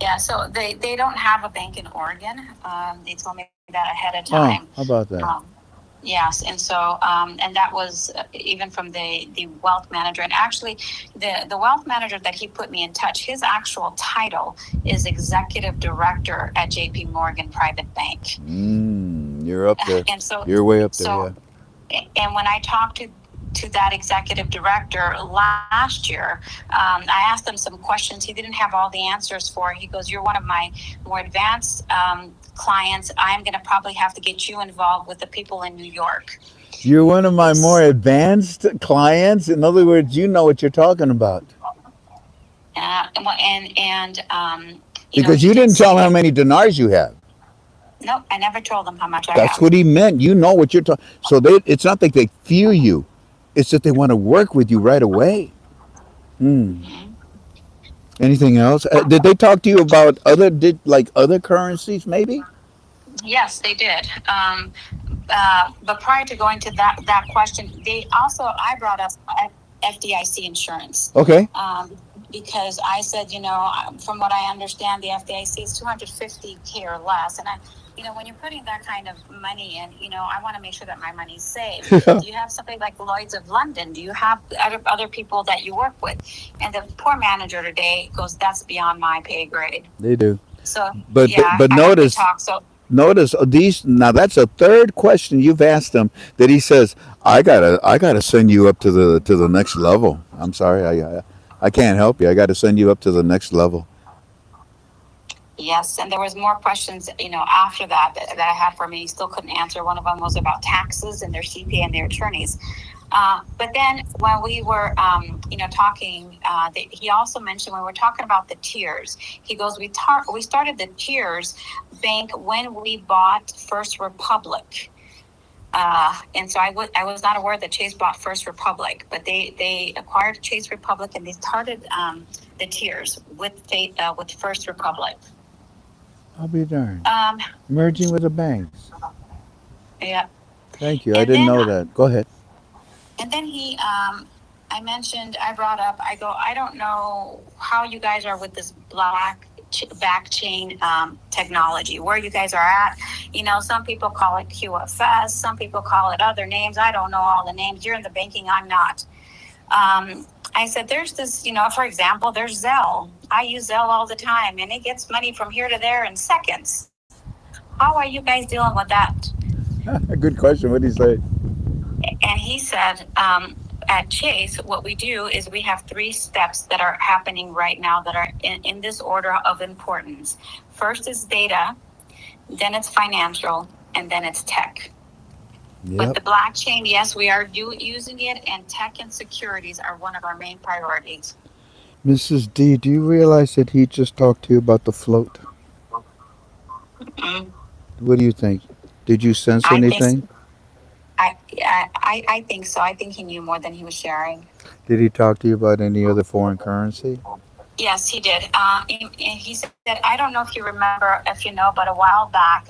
Yeah, so they don't have a bank in Oregon. They told me that ahead of Oh, time. how about that? Yes, and so and that was even from the wealth manager. And actually, the wealth manager that he put me in touch, his actual title is executive director at J.P. Morgan Private Bank. You're up there. And so, You're way up there, so, and when I talked to that executive director last year, I asked him some questions he didn't have all the answers for. He goes, "You're one of my more advanced clients. I'm going to probably have to get you involved with the people in New York." You're one of my more advanced clients. In other words, you know what you're talking about. Because you didn't tell how many dinars you have. Nope, I never told them how much I That's have. what he meant. You know what you're talking. So it's not that they fear you; it's that they want to work with you right away. Anything else? Did they talk to you about other currencies? Maybe. Yes, they did. But prior to going to that question, I brought up FDIC insurance. Okay. Because I said, from what I understand, the FDIC is 250K or less, and when you're putting that kind of money in, I want to make sure that my money's safe. Do you have something like Lloyd's of London? Do you have other people that you work with? And the poor manager today goes, "That's beyond my pay grade." They do. So, But yeah, but I have to notice talk. So, these now. That's a third question you've asked him that he says I gotta send you up to the next level. I'm sorry. I can't help you. I got to send you up to the next level. Yes, and there was more questions, after that I had for him. He still couldn't answer. One of them was about taxes and their CPA and their attorneys. But then when we were, talking, he also mentioned when we were talking about the tiers. He goes, we started the tiers bank when we bought First Republic. And so I was not aware that Chase bought First Republic, but they acquired Chase Republic and they started the tiers with First Republic. I'll be darned. Um, Merging with the banks. yeah, Thank you. I and didn't then know that. Go ahead. I brought up, I go, I don't know how you guys are with this back chain technology, where you guys are at. Some people call it QFS, some people call it other names. I don't know all the names. You're in the banking, I'm not. I said, there's this, for example, there's Zelle. I use Zelle all the time, and it gets money from here to there in seconds. How are you guys dealing with that? Good question. What did he say? And he said, at Chase, what we do is we have 3 steps that are happening right now that are in this order of importance. First is data, then it's financial, and then it's tech. But the Yep. blockchain, yes, we are using it, and tech and securities are one of our main priorities. Mrs. D, do you realize that he just talked to you about the float? Mm, What do you think? Did you sense I think anything? I think so. I think he knew more than he was sharing. Did he talk to you about any other foreign currency? Yes, he did. He said, I don't know if you remember, if you know, but a while back,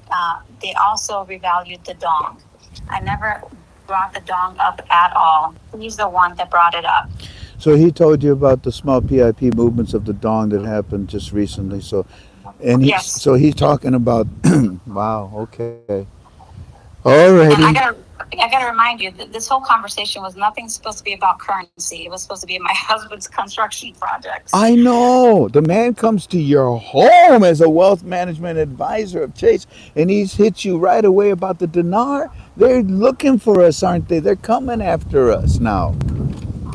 they also revalued the dong. I never brought the dong up at all. He's the one that brought it up. So he told you about the small PIP movements of the dong that happened just recently. Yes. So he's talking about. Wow. Okay. And Alrighty. I gotta remind you that this whole conversation was nothing supposed to be about currency. It was supposed to be my husband's construction projects. I know. The man comes to your home as a wealth management advisor of Chase, and he's hit you right away about the dinar. They're looking for us, aren't they? They're coming after us now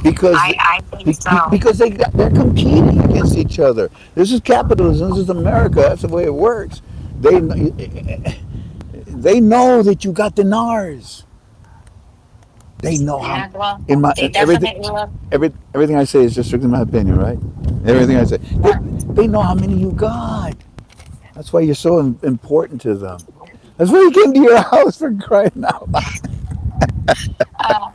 because I think so. because they're competing against each other. This is capitalism. This is America. That's the way it works. They they know that you got dinars. They know how. Yeah, well, In my they everything, definitely look. everything I say is just strictly my opinion, right? Everything I say, they know how many you got. That's why you're so important to them. That's why he came to your house for crying out loud. Uh,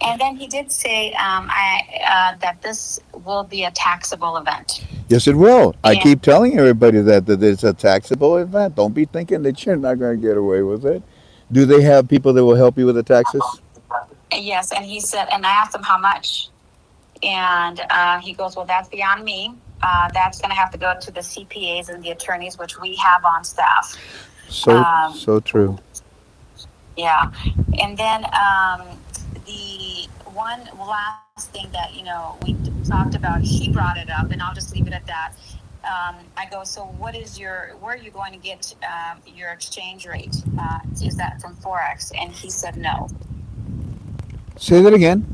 and then he did say that this will be a taxable event. Yes, it will. I And keep telling everybody that it's a taxable event. Don't be thinking that you're not going to get away with it. Do they have people that will help you with the taxes? yes, and he said, and I asked him how much, and he goes, well, that's beyond me. That's going to have to go to the CPAs and the attorneys, which we have on staff. So Um, so true. yeah, and then the one last thing that we talked about, he brought it up, and I'll just leave it at that. I go, so where are you going to get your exchange rate? Is that from Forex? And he said no. Say that again.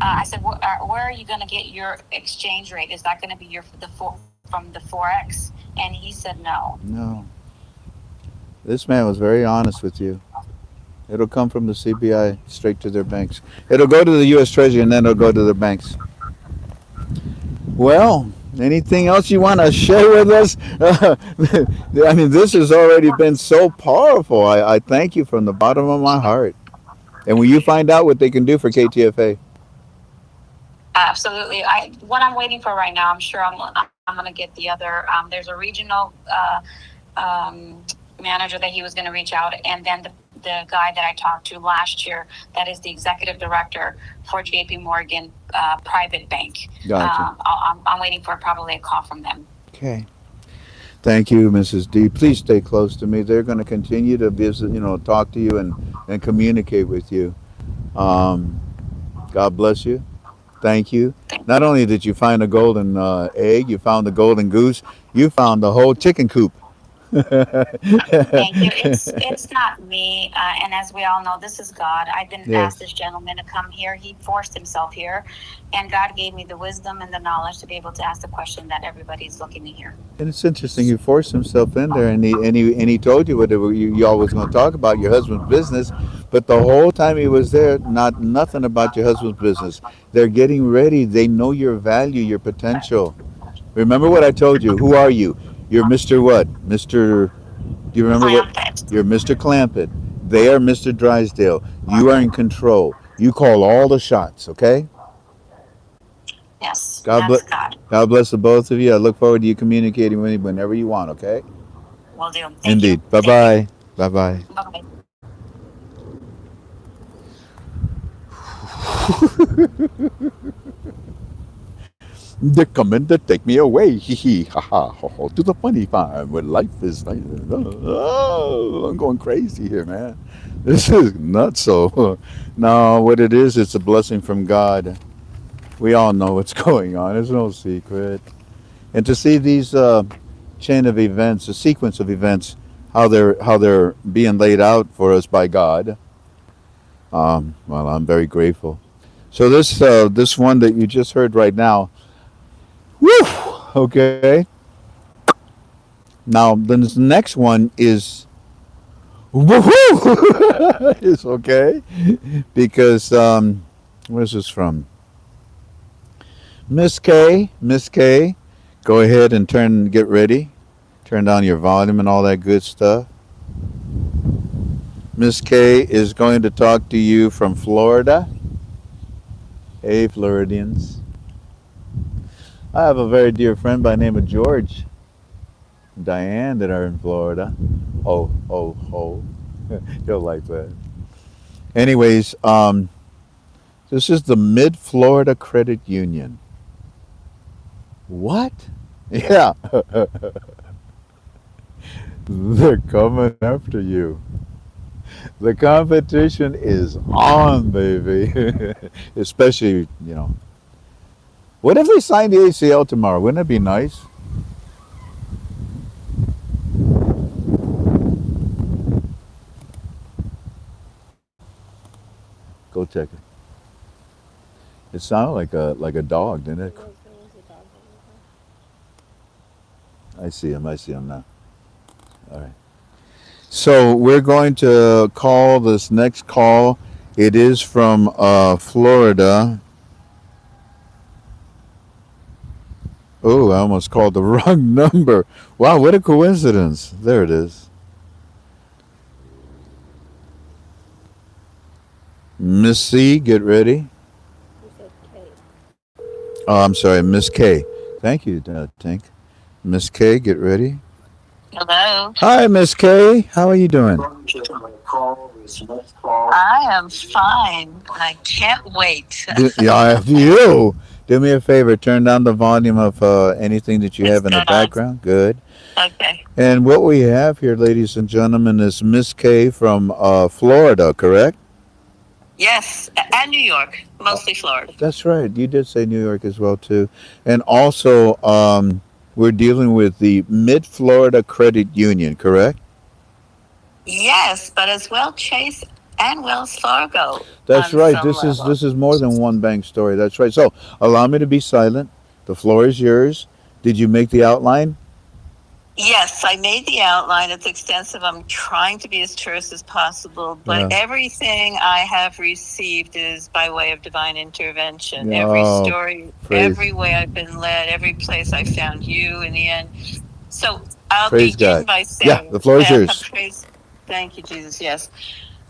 I said, where are you going to get your exchange rate? Is that going to be from the Forex? And he said no. No. This man was very honest with you. It'll come from the CBI straight to their banks. It'll go to the U.S. Treasury and then it'll go to their banks. Well, anything else you want to share with us? I mean, this has already been so powerful. I thank you from the bottom of my heart. And when you find out what they can do for KTFA, Absolutely. What I'm waiting for right now, I'm sure I'm going to get the other. There's a regional manager that he was going to reach out, and then the guy that I talked to last year, that is the executive director for JP Morgan Private Bank. gotcha. I'm waiting for probably a call from them. Okay. Thank you, Mrs. D. Please stay close to me. They're going to continue to visit, talk to you and communicate with you. Um, God bless you. Thank you. Not only did you find a golden egg, you found the golden goose, you found the whole chicken coop. Thank you. It's not me, and as we all know, this is God. I didn't ask Yes. this gentleman to come here; he forced himself here, and God gave me the wisdom and the knowledge to be able to ask the question that everybody's looking to hear. And it's interesting. He forced himself in there, and he told you what you all was going to talk about, your husband's business. But the whole time he was there, not nothing about your husband's business. They're getting ready. They know your value, your potential. Remember what I told you. Who are you? You're Mister what? Mister. Do you remember what? Clampett. You're Mister Clampett. They are Mister Drysdale. You are in control. You call all the shots. Okay. Yes, God that's bless. God. God bless the both of you. I look forward to you communicating with me whenever you want. Okay. Will do. Thank you. Indeed. Bye Thank you. bye. Bye bye. Bye. They're coming to take me away. Hee hee ha ha ho ho to the funny farm where life is nice. Oh, I'm going crazy here, man. This is nuts. So, no, what it is, it's a blessing from God. We all know what's going on. It's no secret. And to see these chain of events, a sequence of events, how they're being laid out for us by God. Well, I'm very grateful. So this one that you just heard right now, whew, okay. Now this next one is woohoo is okay because where's this from? Miss K, Miss K, go ahead and get ready, turn down your volume and all that good stuff. Miss K is going to talk to you from Florida. Hey, Floridians. I have a very dear friend by the name of George, Diane, that are in Florida. Oh, oh, oh. You'll like that. Anyways, this is the Mid Florida Credit Union. What? Yeah, they're coming after you. The competition is on, baby. Especially, what if they signed the ACL tomorrow? Wouldn't it be nice? Go check it. It sounded like a dog, didn't it? There was a dog that was there. I see him. I see him now. All right. So we're going to call this next call. It is from Florida. Oh, I almost called the wrong number. Wow, what a coincidence. There it is. Miss C, get ready. You said K. Oh, I'm sorry, Miss K. Thank you, Tink. Miss K, get ready. Hello. Hi, Miss K. How are you doing? I am fine. I can't wait. Yeah, you. Do me a favor. Turn down the volume of anything that you It's have in the good on. background. Good. Okay. And what we have here, ladies and gentlemen, is Miss K from Florida, correct? Yes, and New York, mostly Florida. That's right. You did say New York as well too. And also, we're dealing with the Mid Florida Credit Union, correct? Yes, but as well Chase and Wells Fargo That's on right. some This is level. more than one bank story. That's right. So allow me to be silent. The floor is yours. Did you make the outline? Yes, I made the outline. It's extensive. I'm trying to be as terse as possible, but Yeah. everything I have received is by way of divine intervention. Yeah. Every Oh, story, praise, every way I've been led, every place I found you in the end. So I'll praise begin God. by Yeah, saying, the floor is yours. praise, thank you, Jesus. Yes.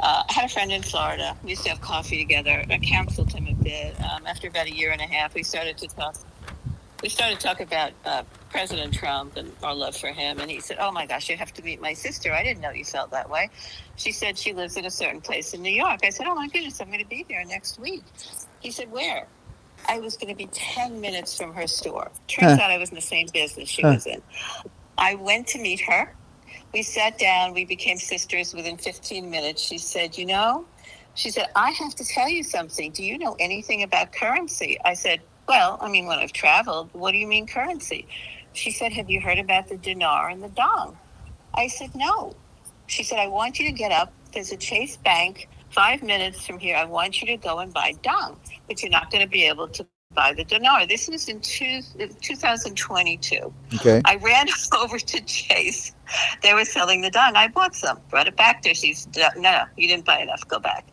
I had a friend in Florida. We used to have coffee together. I counseled him a bit. After about a year and a half, we started to talk about President Trump and our love for him. And he said, "Oh my gosh, you have to meet my sister. I didn't know you felt that way." She said she lives in a certain place in New York. I said, "Oh my goodness, I'm going to be there next week." He said, "Where?" I was going to be 10 minutes from her store. Turns Huh, out I was in the same business she huh, was in. I went to meet her. We sat down. We became sisters within 15 minutes. She said, she said, "I have to tell you something. Do you know anything about currency?" I said, "Well, I mean, when I've traveled, what do you mean currency?" She said, "Have you heard about the dinar and the dong?" I said, no. She said, I want you to get up. There's a Chase Bank 5 minutes from here. I want you to go and buy dung, but you're not going to be able to buy the dinar. This was in 2022. Okay. I ran over to Chase. They were selling the dung. I bought some, brought it back there. She's, no, you didn't buy enough. Go back.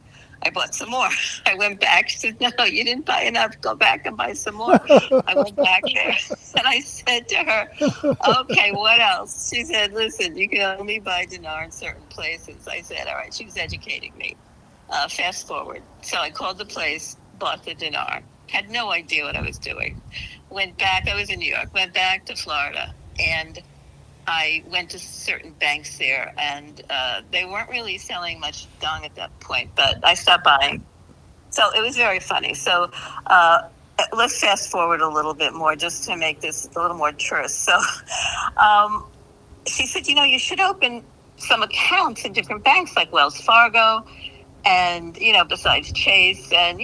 I bought some more. I went back. She said, no, you didn't buy enough. Go back and buy some more. I went back there and I said to her, okay, what else? She said, listen, you can only buy dinar in certain places. I said, all right. She was educating me. Fast forward. So I called the place, bought the dinar, had no idea what I was doing. Went back. I was in New York. Went back to Florida and I went to certain banks there, and they weren't really selling much dung at that point, but I stopped buying. So it was very funny. So let's fast forward a little bit more just to make this a little more terse. So she said, you should open some accounts in different banks like Wells Fargo and, besides Chase and,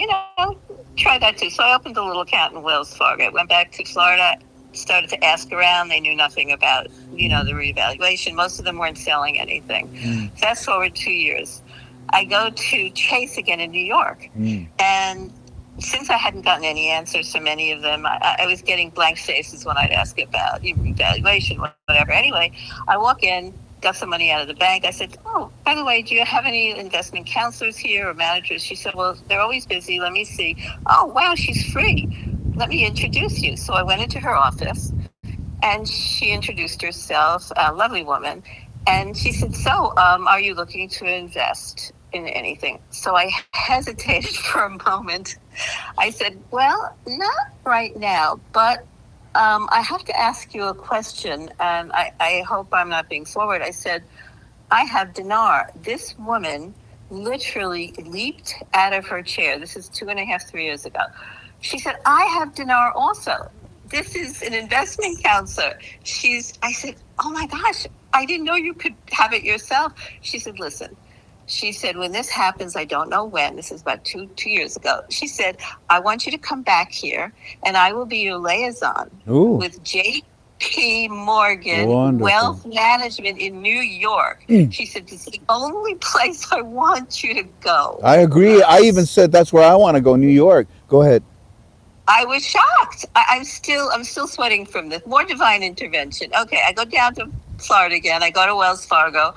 try that too. So I opened a little account in Wells Fargo. Went back to Florida, started to ask around. They knew nothing about, the reevaluation. Most of them weren't selling anything. Fast forward 2 years. I go to Chase again in New York. And since I hadn't gotten any answers from any of them, I was getting blank faces when I'd ask about revaluation, whatever. Anyway, I walk in, got some money out of the bank. I said, oh, by the way, do you have any investment counselors here or managers? She said, well, they're always busy. Let me see. Oh, wow, she's free. Let me introduce you. So I went into her office and she introduced herself, a lovely woman. And she said, so are you looking to invest in anything? So I hesitated for a moment. I said, well, not right now, but I have to ask you a question, and I hope I'm not being forward. I said, I have dinar. This woman literally leaped out of her chair. This is 2.5, 3 years ago. She said, I have dinar also. This is an investment counselor. I said, oh my gosh, I didn't know you could have it yourself. She said, listen. She said, when this happens, I don't know when, this is about two years ago. She said, I want you to come back here and I will be your liaison with J.P. Morgan Wonderful. Wealth Management in New York. She said, this is the only place I want you to go. I agree. I even said that's where I want to go, New York. Go ahead. I was shocked. I'm still sweating from this. More divine intervention. Okay, I go down to Florida again. I go to Wells Fargo.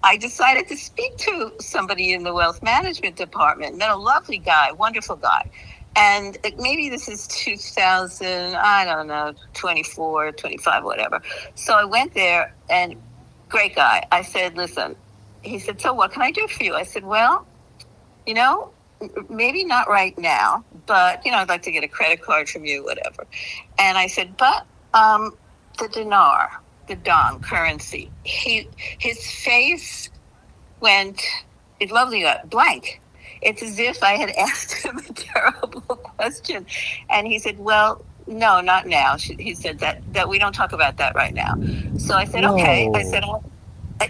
I decided to speak to somebody in the wealth management department. Met a lovely guy, wonderful guy. And maybe this is 2000, I don't know, 24, 25, whatever. So I went there and great guy. I said, listen, he said, so what can I do for you? I said, well, maybe not right now, but, I'd like to get a credit card from you, whatever. And I said, but the dinar, the dong currency, his face went, it's lovely, blank. It's as if I had asked him a terrible question. And he said, well, no, not now. He said that we don't talk about that right now. So I said, okay. I said,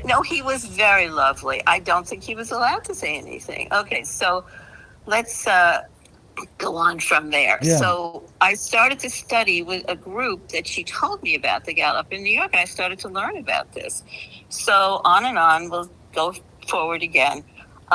no, he was very lovely. I don't think he was allowed to say anything. Okay, so let's go on from there. Yeah. So I started to study with a group that she told me about, the gal up in New York, and I started to learn about this. So on and on, we'll go forward again.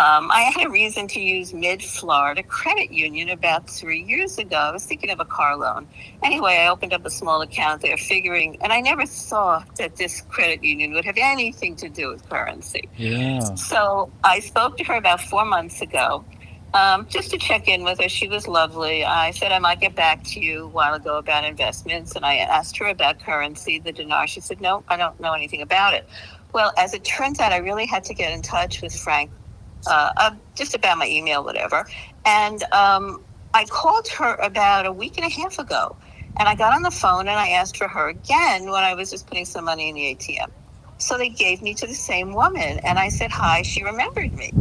I had a reason to use Mid-Florida Credit Union about 3 years ago. I was thinking of a car loan. Anyway, I opened up a small account there figuring, and I never thought that this credit union would have anything to do with currency. Yeah. So I spoke to her about 4 months ago. Just to check in with her. She was lovely. I said I might get back to you a while ago about investments, and I asked her about currency, the dinar. She said, no, I don't know anything about it. Well, as it turns out, I really had to get in touch with Frank, just about my email, whatever. And I called her about a week and a half ago, and I got on the phone and I asked for her again when I was just putting some money in the ATM. So they gave me to the same woman, and I said hi. She remembered me.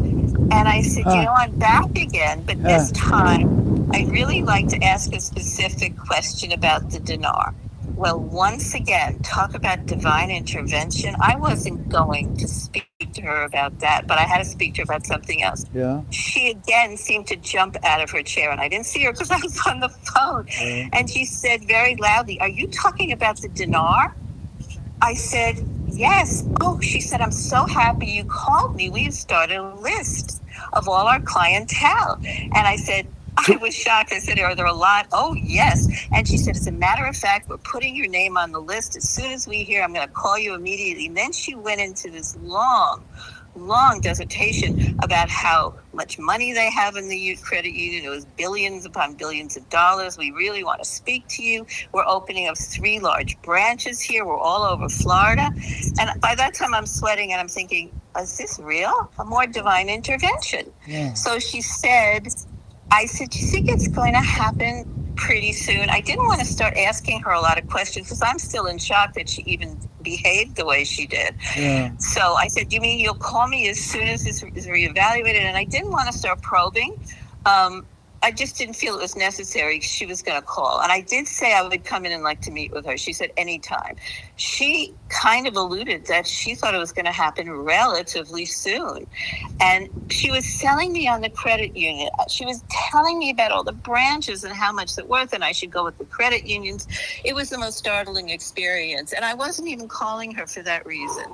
And I said, I'm back again, but this time I'd really like to ask a specific question about the dinar. Well, once again, talk about divine intervention. I wasn't going to speak to her about that, but I had to speak to her about something else. Yeah. She again seemed to jump out of her chair, and I didn't see her because I was on the phone. And she said very loudly, are you talking about the dinar? I said, Yes. Oh, she said, I'm so happy you called me. We have started a list of all our clientele. And I said, I To, was shocked. I said, are there a lot? Oh, yes. And she said, as a matter of fact, we're putting your name on the list. As soon as we hear, I'm going to call you immediately. And then she went into this long dissertation about how much money they have in the youth credit union. It was billions upon billions of dollars. We really want to speak to you. We're opening up 3 large branches here. We're all over Florida. And by that time, I'm sweating and I'm thinking, is this real? A more divine intervention. yeah. So she said, I said, do you think it's going to happen pretty soon? I didn't want to start asking her a lot of questions because I'm still in shock that she even behaved the way she did. Yeah. So I said, you mean you'll call me as soon as this is reevaluated? And I didn't want to start probing. I just didn't feel it was necessary. She was going to call. And I did say I would come in and like to meet with her. She said anytime. She kind of alluded that she thought it was going to happen relatively soon. And she was selling me on the credit union. She was telling me about all the branches and how much they're worth, and I should go with the credit unions. It was the most startling experience. And I wasn't even calling her for that reason.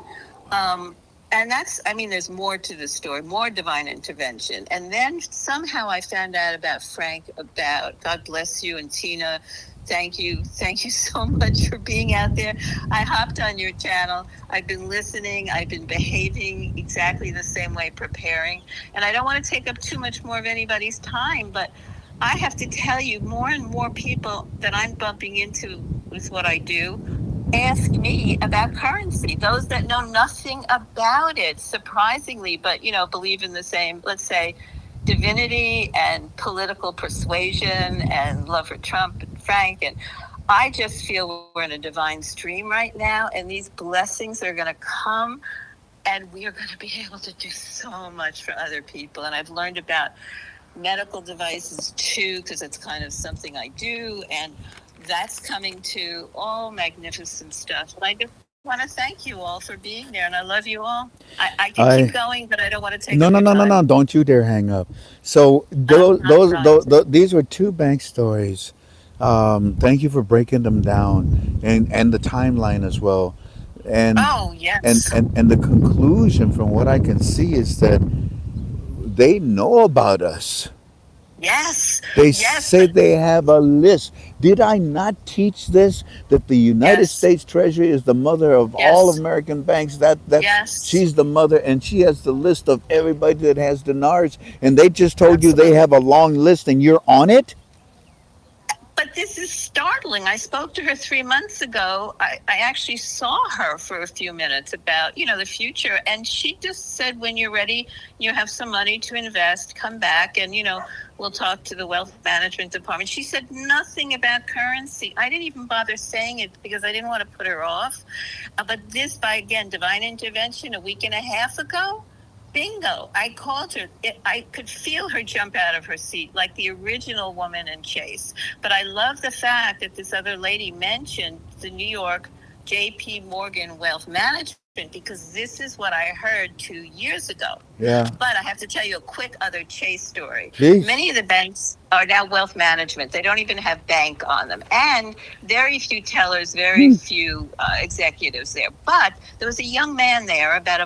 And that's, I mean, there's more to the story, more divine intervention. And then somehow I found out about Frank, about God bless you and Tina. Thank you. Thank you so much for being out there. I hopped on your channel. I've been listening. I've been behaving exactly the same way, preparing. And I don't want to take up too much more of anybody's time, but I have to tell you, more and more people that I'm bumping into with what I do ask me about currency. Those that know nothing about it, surprisingly, but believe in the same, let's say, divinity and political persuasion and love for Trump and Frank. And I just feel we're in a divine stream right now, and these blessings are going to come, and we are going to be able to do so much for other people. And I've learned about medical devices too, because it's kind of something I do, and that's coming to all magnificent stuff. And I just want to thank you all for being there, and I love you all. I could keep I going, but I don't want to take up No, your no, no, no, time. no! Don't you dare hang up. So I'm not trying to. these were two bank stories. Thank you for breaking them down and the timeline as well. And Oh, yes. and the conclusion from what I can see is that they know about us. Yes. They Yes, say but they have a list. Did I not teach this? That the United yes. States Treasury is the mother of all Yes. American banks. That Yes. she's the mother, and she has the list of everybody that has dinars. And they just told you they Absolutely. have a long list, and you're on it. But this is startling. I spoke to her 3 months ago. I actually saw her for a few minutes about, the future. And she just said, when you're ready, you have some money to invest, come back and, we'll talk to the wealth management department. She said nothing about currency. I didn't even bother saying it because I didn't want to put her off. But this, by again, divine intervention a week and a half ago, bingo. I called her. I could feel her jump out of her seat like the original woman in Chase. But I love the fact that this other lady mentioned the New York J.P. Morgan Wealth Management, because this is what I heard 2 years ago. Yeah, But I have to tell you a quick other Chase story. please. Many of the banks are now wealth management. They don't even have bank on them. And very few tellers, very Hmm. few executives there. But there was a young man there about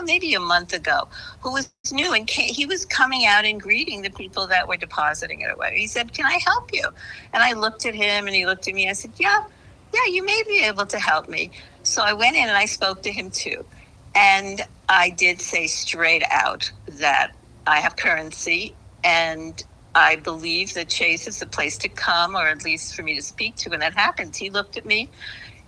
maybe a month ago, who was new, and he was coming out and greeting the people that were depositing it away. He said, "Can I help you?" And I looked at him, and he looked at me. I said, "Yeah, you may be able to help me." So I went in and I spoke to him too, and I did say straight out that I have currency, and I believe that Chase is the place to come, or at least for me to speak to when that happens. He looked at me,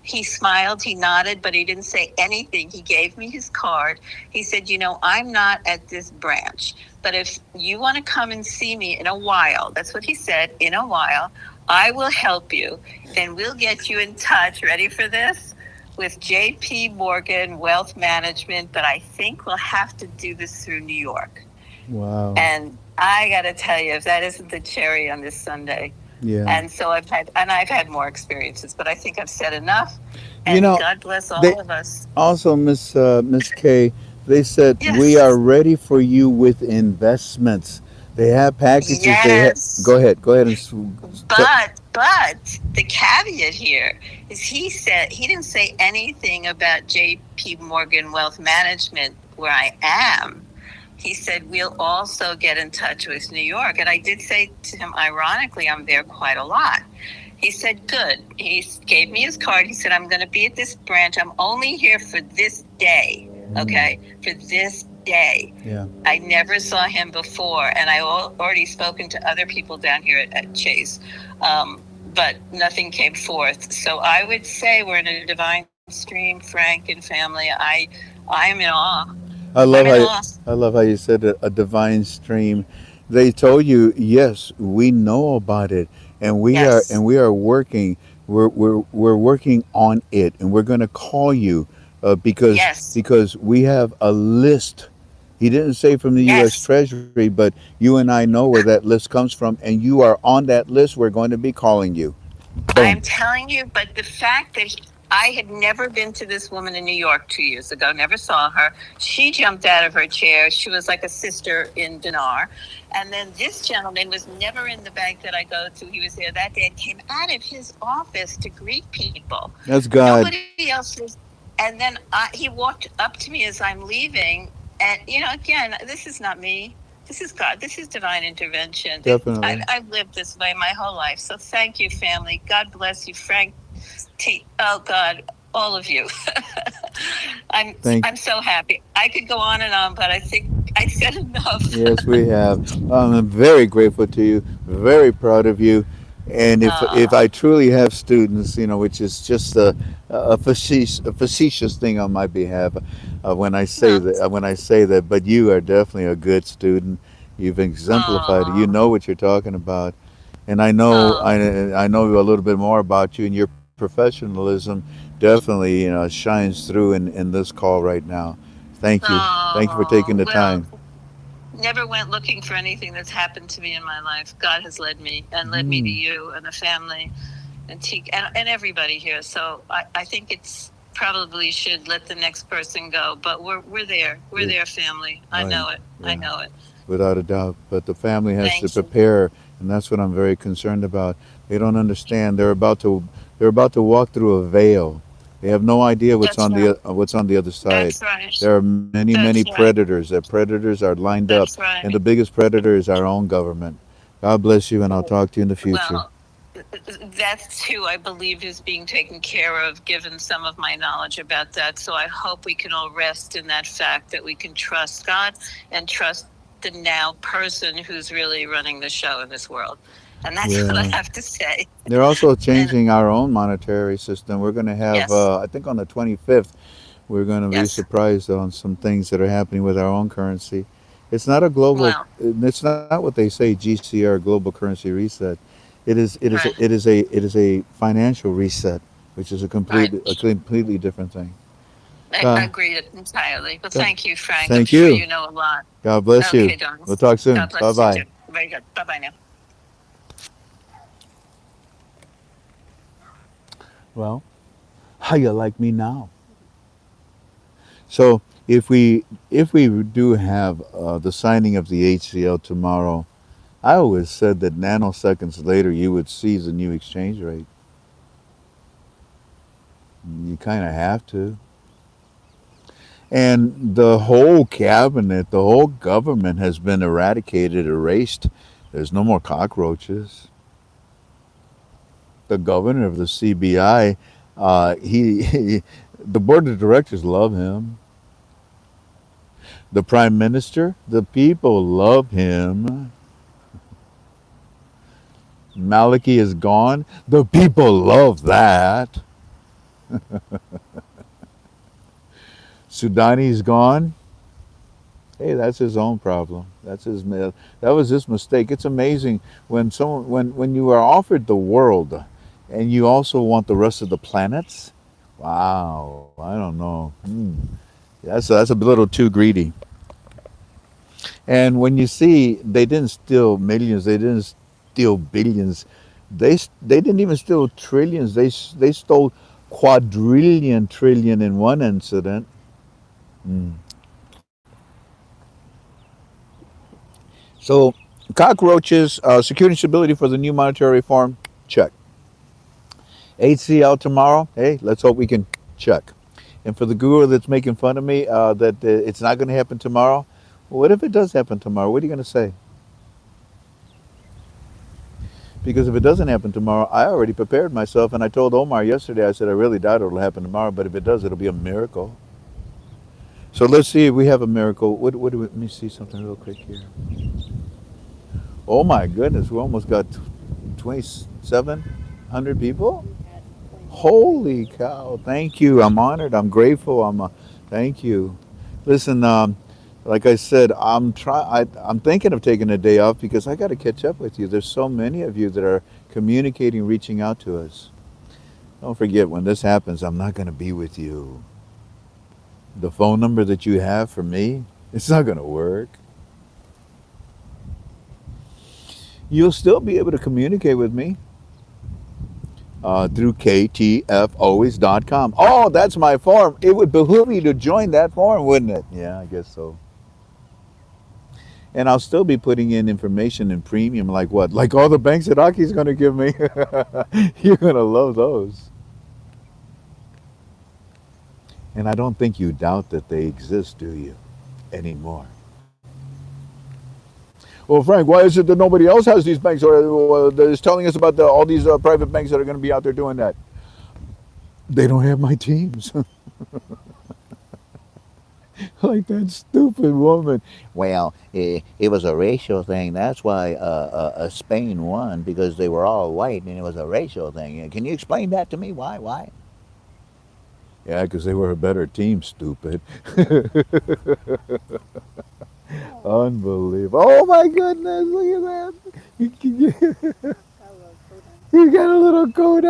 he smiled, he nodded, but he didn't say anything. He gave me his card. He said, I'm not at this branch, but if you want to come and see me in a while, that's what he said, in a while, I will help you. And we'll get you in touch, ready for this, with JP Morgan Wealth Management, but I think we'll have to do this through New York. Wow. And I got to tell you, if that isn't the cherry on this Sunday. Yeah. And so I've had more experiences, but I think I've said enough. You And know, God bless they all of us. also, Miss K, they said we are Yes. ready for you with investments. They have packages. Yes. Go ahead. Go ahead and But But the caveat here is he said he didn't say anything about J.P. Morgan Wealth Management where I am. He said we'll also get in touch with New York, and I did say to him, ironically, I'm there quite a lot. He said, good. He gave me his card. He said, I'm going to be at this branch. I'm only here for this day. Okay. For this day. Yeah. I never saw him before. And I already spoken to other people down here at Chase. But nothing came forth. So I would say we're in a divine stream, Frank and family. I'm in awe. I I'm love in how awe. I love how you said a divine stream. They told you, yes, we know about it, and Yes. we are working. We're working on it, and we're going to call you Yes. because we have a list. He didn't say from the U.S. Yes. Treasury, but you and I know where that list comes from, and you are on that list. We're going to be calling you. Boom. I'm telling you, but the fact that I had never been to this woman in New York 2 years ago, never saw her. She jumped out of her chair. She was like a sister in dinar. And then this gentleman was never in the bank that I go to. He was there that day and came out of his office to greet people. That's God. Nobody else was. And then he walked up to me as I'm leaving. And, again, this is not me. This is God. This is divine intervention. Definitely. I've lived this way my whole life. So thank you, family. God bless you, Frank. Oh God, all of you. I'm Thank. I'm so happy. I could go on and on, but I think I said enough. Yes, we have. I'm very grateful to you. Very proud of you. And if I truly have students, which is just a facetious thing on my behalf, No. when I say that, but you are definitely a good student. You've exemplified it. You Oh, know what you're talking about, and oh, I know a little bit more about you, and your professionalism definitely shines through in this call right now. Thank you for taking oh. the Well, time. never went looking for anything that's happened to me in my life. God has led me and led me to Mm, you and the family and and everybody here. So I think it's probably should let the next person go. But we're there. We're it, there, family. I right. know it. I Yeah. know it. Without a doubt. But the family has to Thank you. prepare, and that's what I'm very concerned about. They don't understand. They're about to walk through a veil. They have no idea That's right. what's on the other side. That's right. There are many That's right. predators. That predators are lined up, That's and the right. biggest predator is our own government. God bless you, and I'll talk to you in the future. Well, that's who I believe is being taken care of, given some of my knowledge about that. So I hope we can all rest in that fact that we can trust God and trust the now person who's really running the show in this world. And that's what I Yeah. have to say. They're also And changing our own monetary system. We're going to have, yes, I think on the 25th, we're going to be yes. surprised on some things that are happening with our own currency. It's not a global. Well, It's not what they say. GCR, global currency reset. right, It is a financial reset, which is right. a completely different thing. I Uh, agree entirely. But th- thank you, Frank. I'm Thank sure you. you know a lot. God bless you. Okay, darling. We'll talk soon. God Bye bless you too. bye. Very good. Bye bye now. Well, how you like me now? So if we do have the signing of the HCL tomorrow, I always said that nanoseconds later you would see the new exchange rate. You kind of have to. And the whole cabinet, the whole government has been eradicated, erased. There's no more cockroaches. The governor of the CBI, the board of directors love him. The prime minister, the people love him. Maliki is gone. The people love that. Sudani's gone. Hey, that's his own problem. That was his mistake. It's amazing when you are offered the world, and you also want the rest of the planets. Wow, I don't know. That's a little too greedy. And when you see they didn't steal millions, they didn't steal billions. They didn't even steal trillions. They stole quadrillion trillion in one incident. Mm. So, cockroaches, security and stability for the new monetary reform, check. HCL tomorrow. Hey, let's hope we can check. And for the guru that's making fun of me that it's not going to happen tomorrow, what if it does happen tomorrow? What are you going to say? Because if it doesn't happen tomorrow, I already prepared myself, and I told Omar yesterday, I said, I really doubt it'll happen tomorrow, but if it does, it'll be a miracle. So let's see if we have a miracle. Let me see something real quick here. Oh my goodness, we almost got 2,700 people. We've had 26. Holy cow! Thank you. I'm honored. I'm grateful. Thank you. Listen, like I said, I'm thinking of taking a day off because I got to catch up with you. There's so many of you that are communicating, reaching out to us. Don't forget, when this happens, I'm not going to be with you. The phone number that you have for me, it's not going to work. You'll still be able to communicate with me through ktfalways.com. Oh, that's my forum. It would behoove you to join that forum, wouldn't it? Yeah, I guess so. And I'll still be putting in information in premium, like what? Like all the banks that Aki's going to give me. You're going to love those. And I don't think you doubt that they exist, do you? Anymore. Well, Frank, why is it that nobody else has these banks or is telling us about all these private banks that are going to be out there doing that? They don't have my teams. Like that stupid woman. Well, it was a racial thing. That's why Spain won, because they were all white and it was a racial thing. Can you explain that to me? Why? Why? Yeah, because they were a better team, stupid. Oh, Unbelievable. Oh my goodness, look at that. I love Kodak. You got a little coat.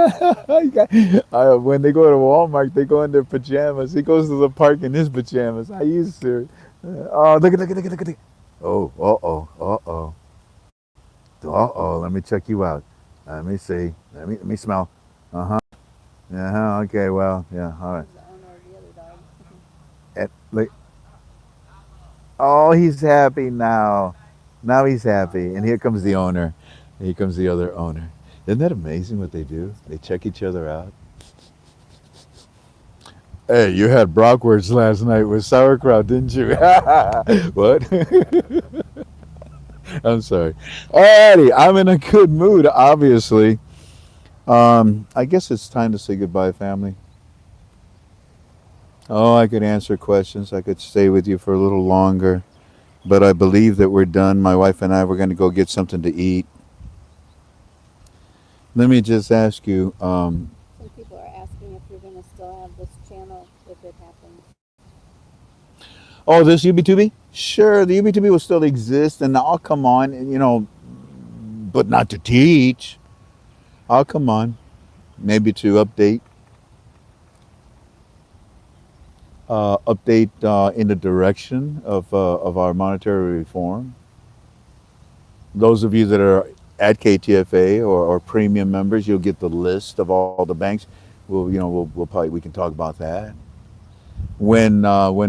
When they go to Walmart, they go in their pajamas. He goes to the park in his pajamas. I used to. Oh, look at. Oh, uh-oh. Uh-oh, let me check you out. Let me see. Let me smell. Uh-huh. Uh-huh, okay, well, yeah, all right. He's the owner of the other dog. Like, oh, he's happy now. Now he's happy. And here comes the owner. Here comes the other owner. Isn't that amazing what they do? They check each other out. Hey, you had bratwurst last night with sauerkraut, didn't you? What? I'm sorry. Alrighty, I'm in a good mood, obviously. I guess it's time to say goodbye, family. Oh, I could answer questions. I could stay with you for a little longer. But I believe that we're done. My wife and I were going to go get something to eat. Let me just ask you. Some people are asking if you're going to still have this channel if it happens. Oh, this UB2B? Sure, the UB2B will still exist, and I'll come on, but not to teach. I'll come on, maybe to update in the direction of our monetary reform. Those of you that are at KTFA or premium members, you'll get the list of all the banks. We'll probably we can talk about that. When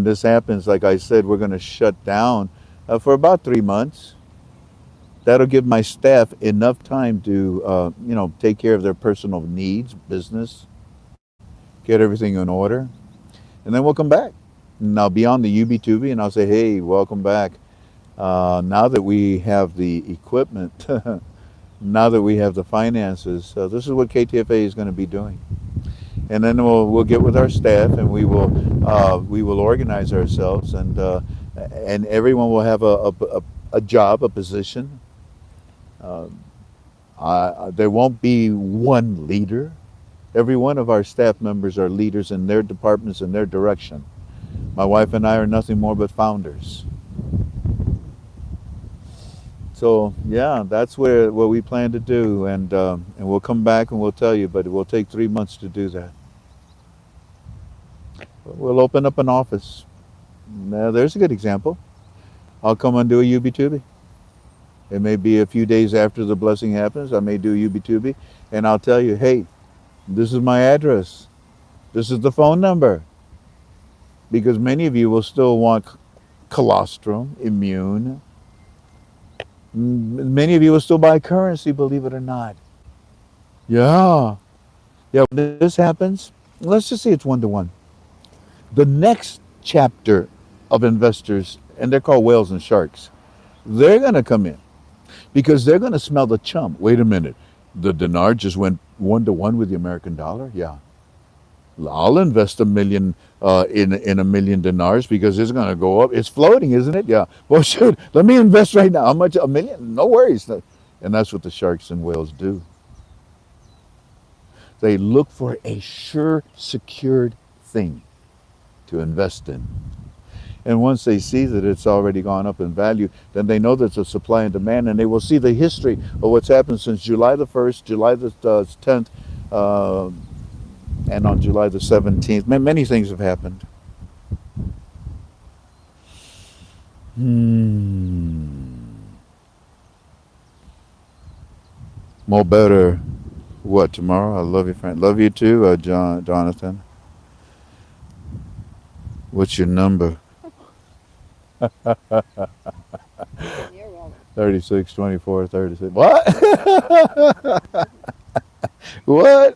this happens, like I said, we're going to shut down for about 3 months. That'll give my staff enough time to take care of their personal needs, business, get everything in order, and then we'll come back. And I'll be on the UB2B and I'll say, hey, welcome back. Now that we have the equipment, now that we have the finances, this is what KTFA is going to be doing. And then we'll get with our staff and we will organize ourselves, and everyone will have a job, a position. There won't be one leader. Every one of our staff members are leaders in their departments and their direction. My wife and I are nothing more but founders. So yeah, that's what we plan to do, and we'll come back and we'll tell you, but it will take 3 months to do that. We'll open up an office. Now, there's a good example. I'll come and do a UB2B. It may be a few days after the blessing happens. I may do UB2B, and I'll tell you, hey, this is my address. This is the phone number. Because many of you will still want colostrum, immune. Many of you will still buy currency, believe it or not. Yeah. Yeah, when this happens, let's just say it's 1 to 1. The next chapter of investors, and they're called whales and sharks, they're going to come in because they're going to smell the chum. Wait a minute. The dinar just went 1 to 1 with the American dollar? Yeah. I'll invest a million in a million dinars because it's going to go up. It's floating, isn't it? Yeah. Well, shoot, let me invest right now. How much? A million? No worries. And that's what the sharks and whales do. They look for a sure, secured thing to invest in. And once they see that it's already gone up in value, then they know there's a supply and demand, and they will see the history of what's happened since July the 1st, July the 10th, uh, and on July the 17th. Many things have happened. More better. What, tomorrow? I love you, friend. Love you too, Jonathan. What's your number? What's in your wallet? 36, 24, 36. What? What?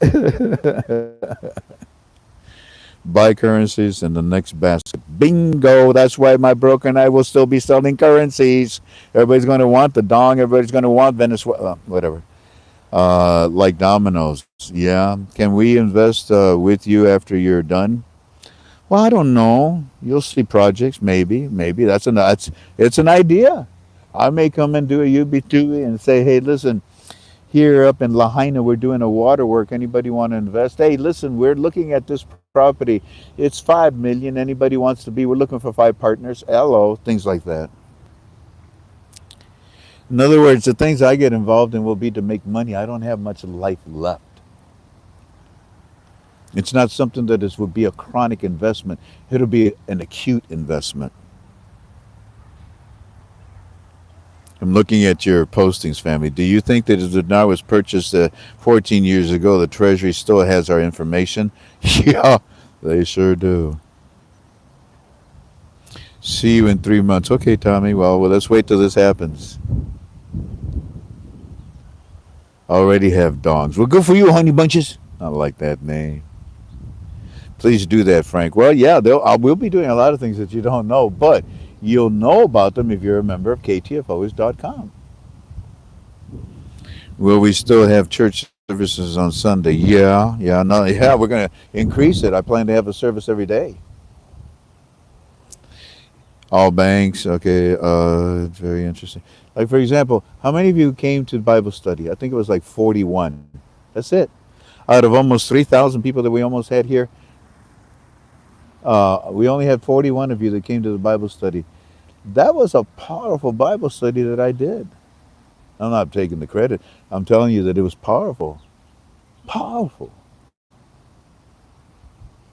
Buy currencies in the next basket. Bingo! That's why my broker and I will still be selling currencies. Everybody's going to want the dong. Everybody's going to want Venezuela. Whatever. Like dominoes. Yeah. Can we invest with you after you're done? Well, I don't know. You'll see projects. Maybe it's an idea. I may come and do a UB2 and say, hey, listen, here up in Lahaina, we're doing a water work. Anybody want to invest? Hey, listen, we're looking at this property. It's 5 million. Anybody wants to be? We're looking for 5 partners. Hello, things like that. In other words, the things I get involved in will be to make money. I don't have much life left. It's not something that would be a chronic investment. It'll be an acute investment. I'm looking at your postings, family. Do you think that if the dinar was purchased 14 years ago, the Treasury still has our information? Yeah, they sure do. See you in 3 months. Okay, Tommy. Well, let's wait till this happens. Already have dongs. Well, good for you, honey bunches. I like that name. Please do that, Frank. Well, yeah, we'll be doing a lot of things that you don't know, but you'll know about them if you're a member of ktfos.com. Will we still have church services on Sunday? Yeah, no, yeah, we're going to increase it. I plan to have a service every day. All banks, okay, very interesting. Like, for example, how many of you came to Bible study? I think it was like 41. That's it. Out of almost 3,000 people that we almost had here, we only had 41 of you that came to the Bible study. That was a powerful Bible study that I did. I'm not taking the credit. I'm telling you that it was powerful. Powerful.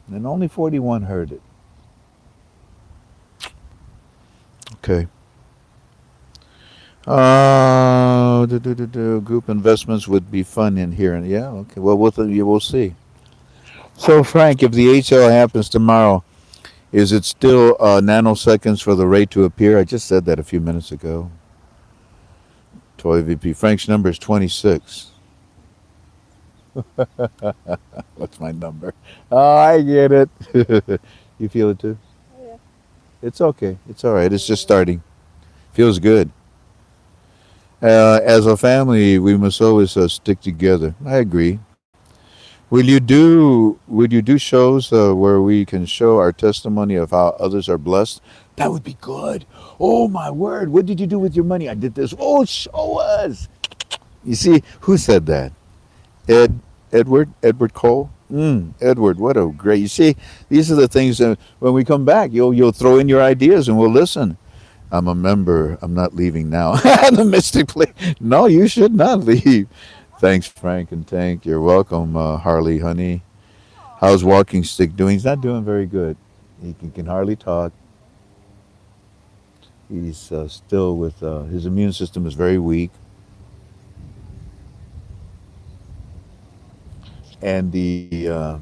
And only 41 heard it. Okay. Group investments would be fun in here. Yeah, okay. Well, we'll see. So, Frank, if the HL happens tomorrow, is it still nanoseconds for the rate to appear? I just said that a few minutes ago. Toy VP. Frank's number is 26. What's my number? Oh, I get it. You feel it too? Oh, yeah. It's okay. It's all right. It's just starting. Feels good. As a family, we must always stick together. I agree. Would you do shows where we can show our testimony of how others are blessed? That would be good. Oh my word! What did you do with your money? I did this. Oh, show us. You see, who said that? Edward Cole. Edward, what a great. You see, these are the things that when we come back, you'll throw in your ideas and we'll listen. I'm a member. I'm not leaving now. The mystic play. No, you should not leave. Thanks, Frank and Tank. You're welcome, Harley, honey. How's Walking Stick doing? He's not doing very good. He can hardly talk. He's still with his immune system is very weak, and the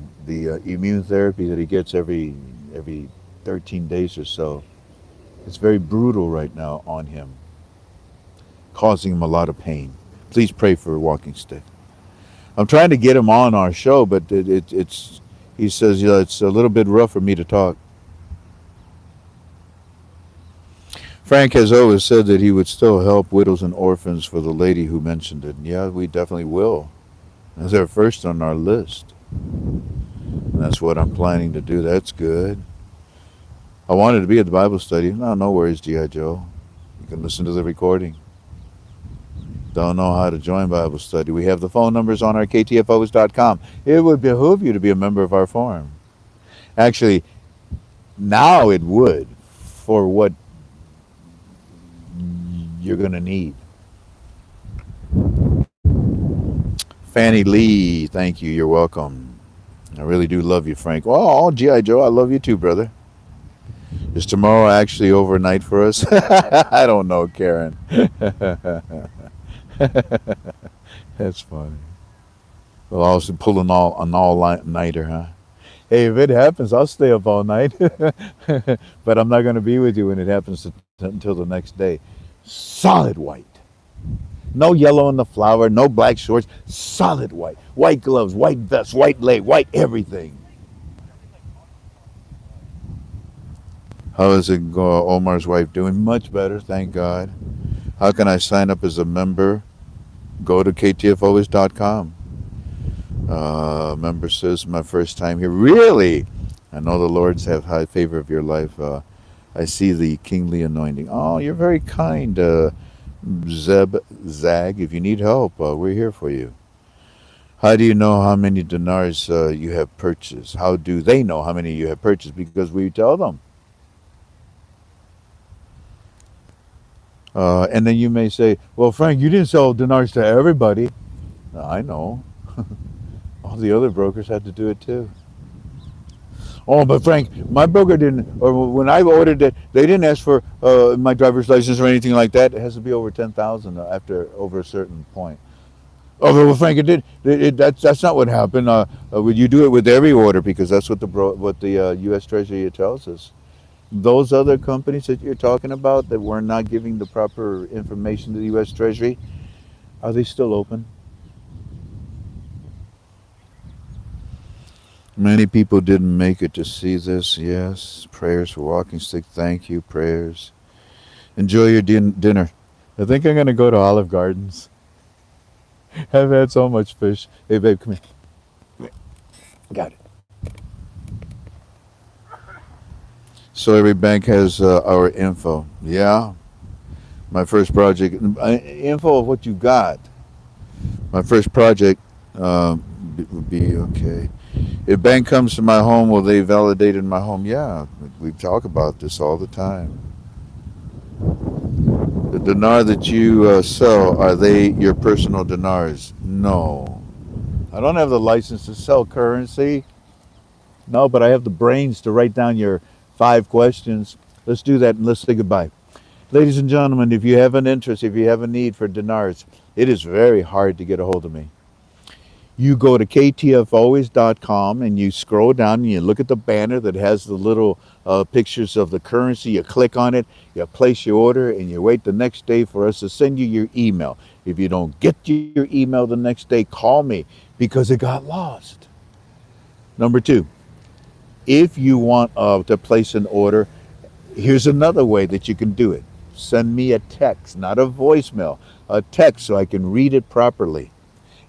immune therapy that he gets every 13 days or so, it's very brutal right now on him, causing him a lot of pain. Please pray for Walking Stick. I'm trying to get him on our show, but it's he says it's a little bit rough for me to talk. Frank has always said that he would still help widows and orphans for the lady who mentioned it. Yeah, we definitely will. They're first on our list. And that's what I'm planning to do. That's good. I wanted to be at the Bible study. No, no worries, G.I. Joe. You can listen to the recording. Don't know how to join Bible study. We have the phone numbers on our ktfos.com. It would behoove you to be a member of our forum. Actually, now it would for what you're going to need. Fanny Lee, thank you. You're welcome. I really do love you, Frank. Oh, G.I. Joe, I love you too, brother. Is tomorrow actually overnight for us? I don't know, Karen. That's funny. Well, I was pulling an all-nighter, huh? Hey, if it happens, I'll stay up all night. But I'm not going to be with you when it happens until the next day. Solid white. No yellow in the flower, no black shorts. Solid white. White gloves, white vest, white leg, white everything. How is it go? Omar's wife doing? Much better, thank God. How can I sign up as a member? Go to ktfos.com. Member says, my first time here. Really? I know the Lord's have high favor of your life. I see the kingly anointing. Oh, you're very kind, Zeb Zag. If you need help, we're here for you. How do you know how many dinars you have purchased? How do they know how many you have purchased? Because we tell them. And then you may say, well, Frank, you didn't sell dinars to everybody. I know. All the other brokers had to do it too. Oh, but Frank, my broker didn't, or when I ordered it, they didn't ask for my driver's license or anything like that. It has to be over 10,000 after over a certain point. Oh, well, Frank, it did. That's not what happened. You do it with every order because that's what the U.S. Treasury tells us. Those other companies that you're talking about that were not giving the proper information to the U.S. Treasury, are they still open? Many people didn't make it to see this. Yes, prayers for walking stick. Thank you, prayers. Enjoy your dinner. I think I'm gonna go to Olive Gardens. I've had so much fish. Hey, babe, come here. Got it. So every bank has our info. Yeah. My first project, info of what you got. My first project would be okay. If bank comes to my home, will they validate in my home? Yeah, we talk about this all the time. The dinar that you sell, are they your personal dinars? No. I don't have the license to sell currency. No, but I have the brains to write down your 5 questions. Let's do that and let's say goodbye. Ladies and gentlemen, if you have an interest, if you have a need for dinars, it is very hard to get a hold of me. You go to ktfalways.com and you scroll down and you look at the banner that has the little pictures of the currency. You click on it, you place your order, and you wait the next day for us to send you your email. If you don't get your email the next day, call me because it got lost. Number 2, if you want to place an order, here's another way that you can do it. Send me a text, not a voicemail, a text so I can read it properly.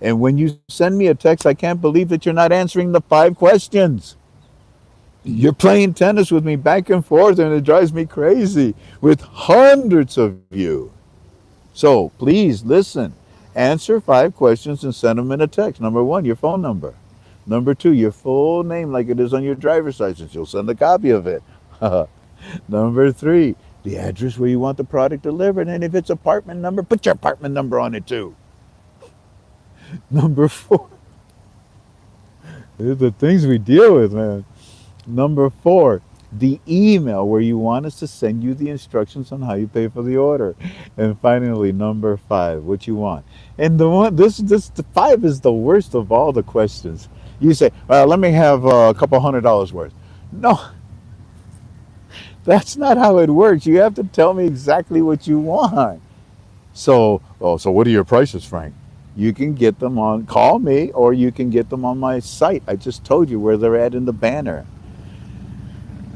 And when you send me a text, I can't believe that you're not answering the 5 questions. You're playing tennis with me back and forth, and it drives me crazy with hundreds of you. So please listen. Answer 5 questions and send them in a text. Number 1, your phone number. Number 2, your full name like it is on your driver's license. You'll send a copy of it. Number 3, the address where you want the product delivered. And if it's apartment number, put your apartment number on it too. Number 4, these are the things we deal with, man. Number 4, the email where you want us to send you the instructions on how you pay for the order. And finally, number 5, what you want. And the 5 is the worst of all the questions. You say, well, let me have a couple $100 worth. No, that's not how it works. You have to tell me exactly what you want. So what are your prices, Frank? You can get them on, call me, or you can get them on my site. I just told you where they're at in the banner.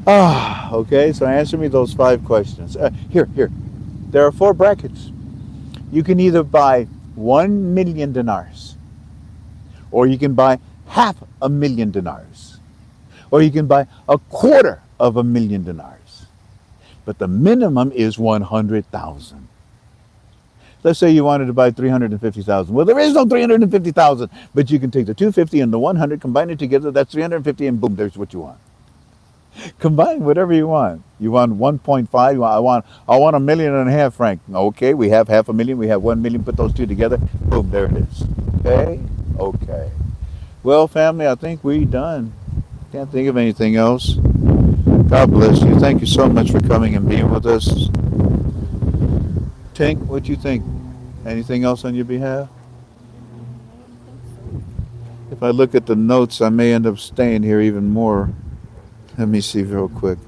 Okay, so answer me those 5 questions. Here. There are 4 brackets. You can either buy 1,000,000 dinars, or you can buy half a million dinars, or you can buy 250,000 dinars. But the minimum is 100,000. Let's say you wanted to buy 350,000. Well, there is no 350,000, but you can take the 250 and the 100, combine it together. That's 350, and boom, there's what you want. Combine whatever you want. You want 1.5. I want 1.5 million, Frank. Okay, we have half a million. We have 1 million. Put those 2 together. Boom, there it is. Okay, okay. Well, family, I think we're done. Can't think of anything else. God bless you. Thank you so much for coming and being with us. Tink, what do you think? Anything else on your behalf? I don't think so. If I look at the notes, I may end up staying here even more. Let me see real quick.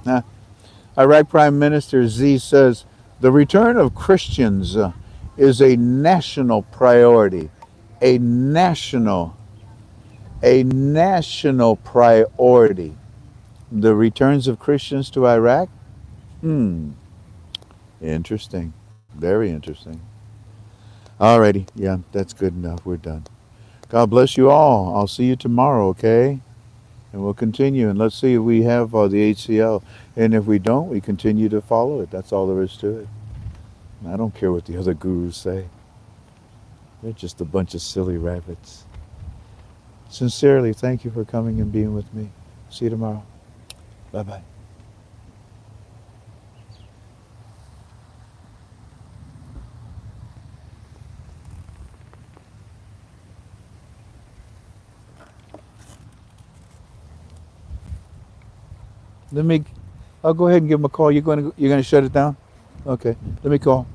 Now, Iraq Prime Minister Z says the return of Christians is a national priority. A national priority. The returns of Christians to Iraq? Interesting. Very interesting. Alrighty. Yeah, that's good enough. We're done. God bless you all. I'll see you tomorrow, okay? And we'll continue. And let's see if we have the HCL. And if we don't, we continue to follow it. That's all there is to it. I don't care what the other gurus say. They're just a bunch of silly rabbits. Sincerely, thank you for coming and being with me. See you tomorrow. Bye-bye. I'll go ahead and give him a call. You're going to shut it down? Okay. Let me call.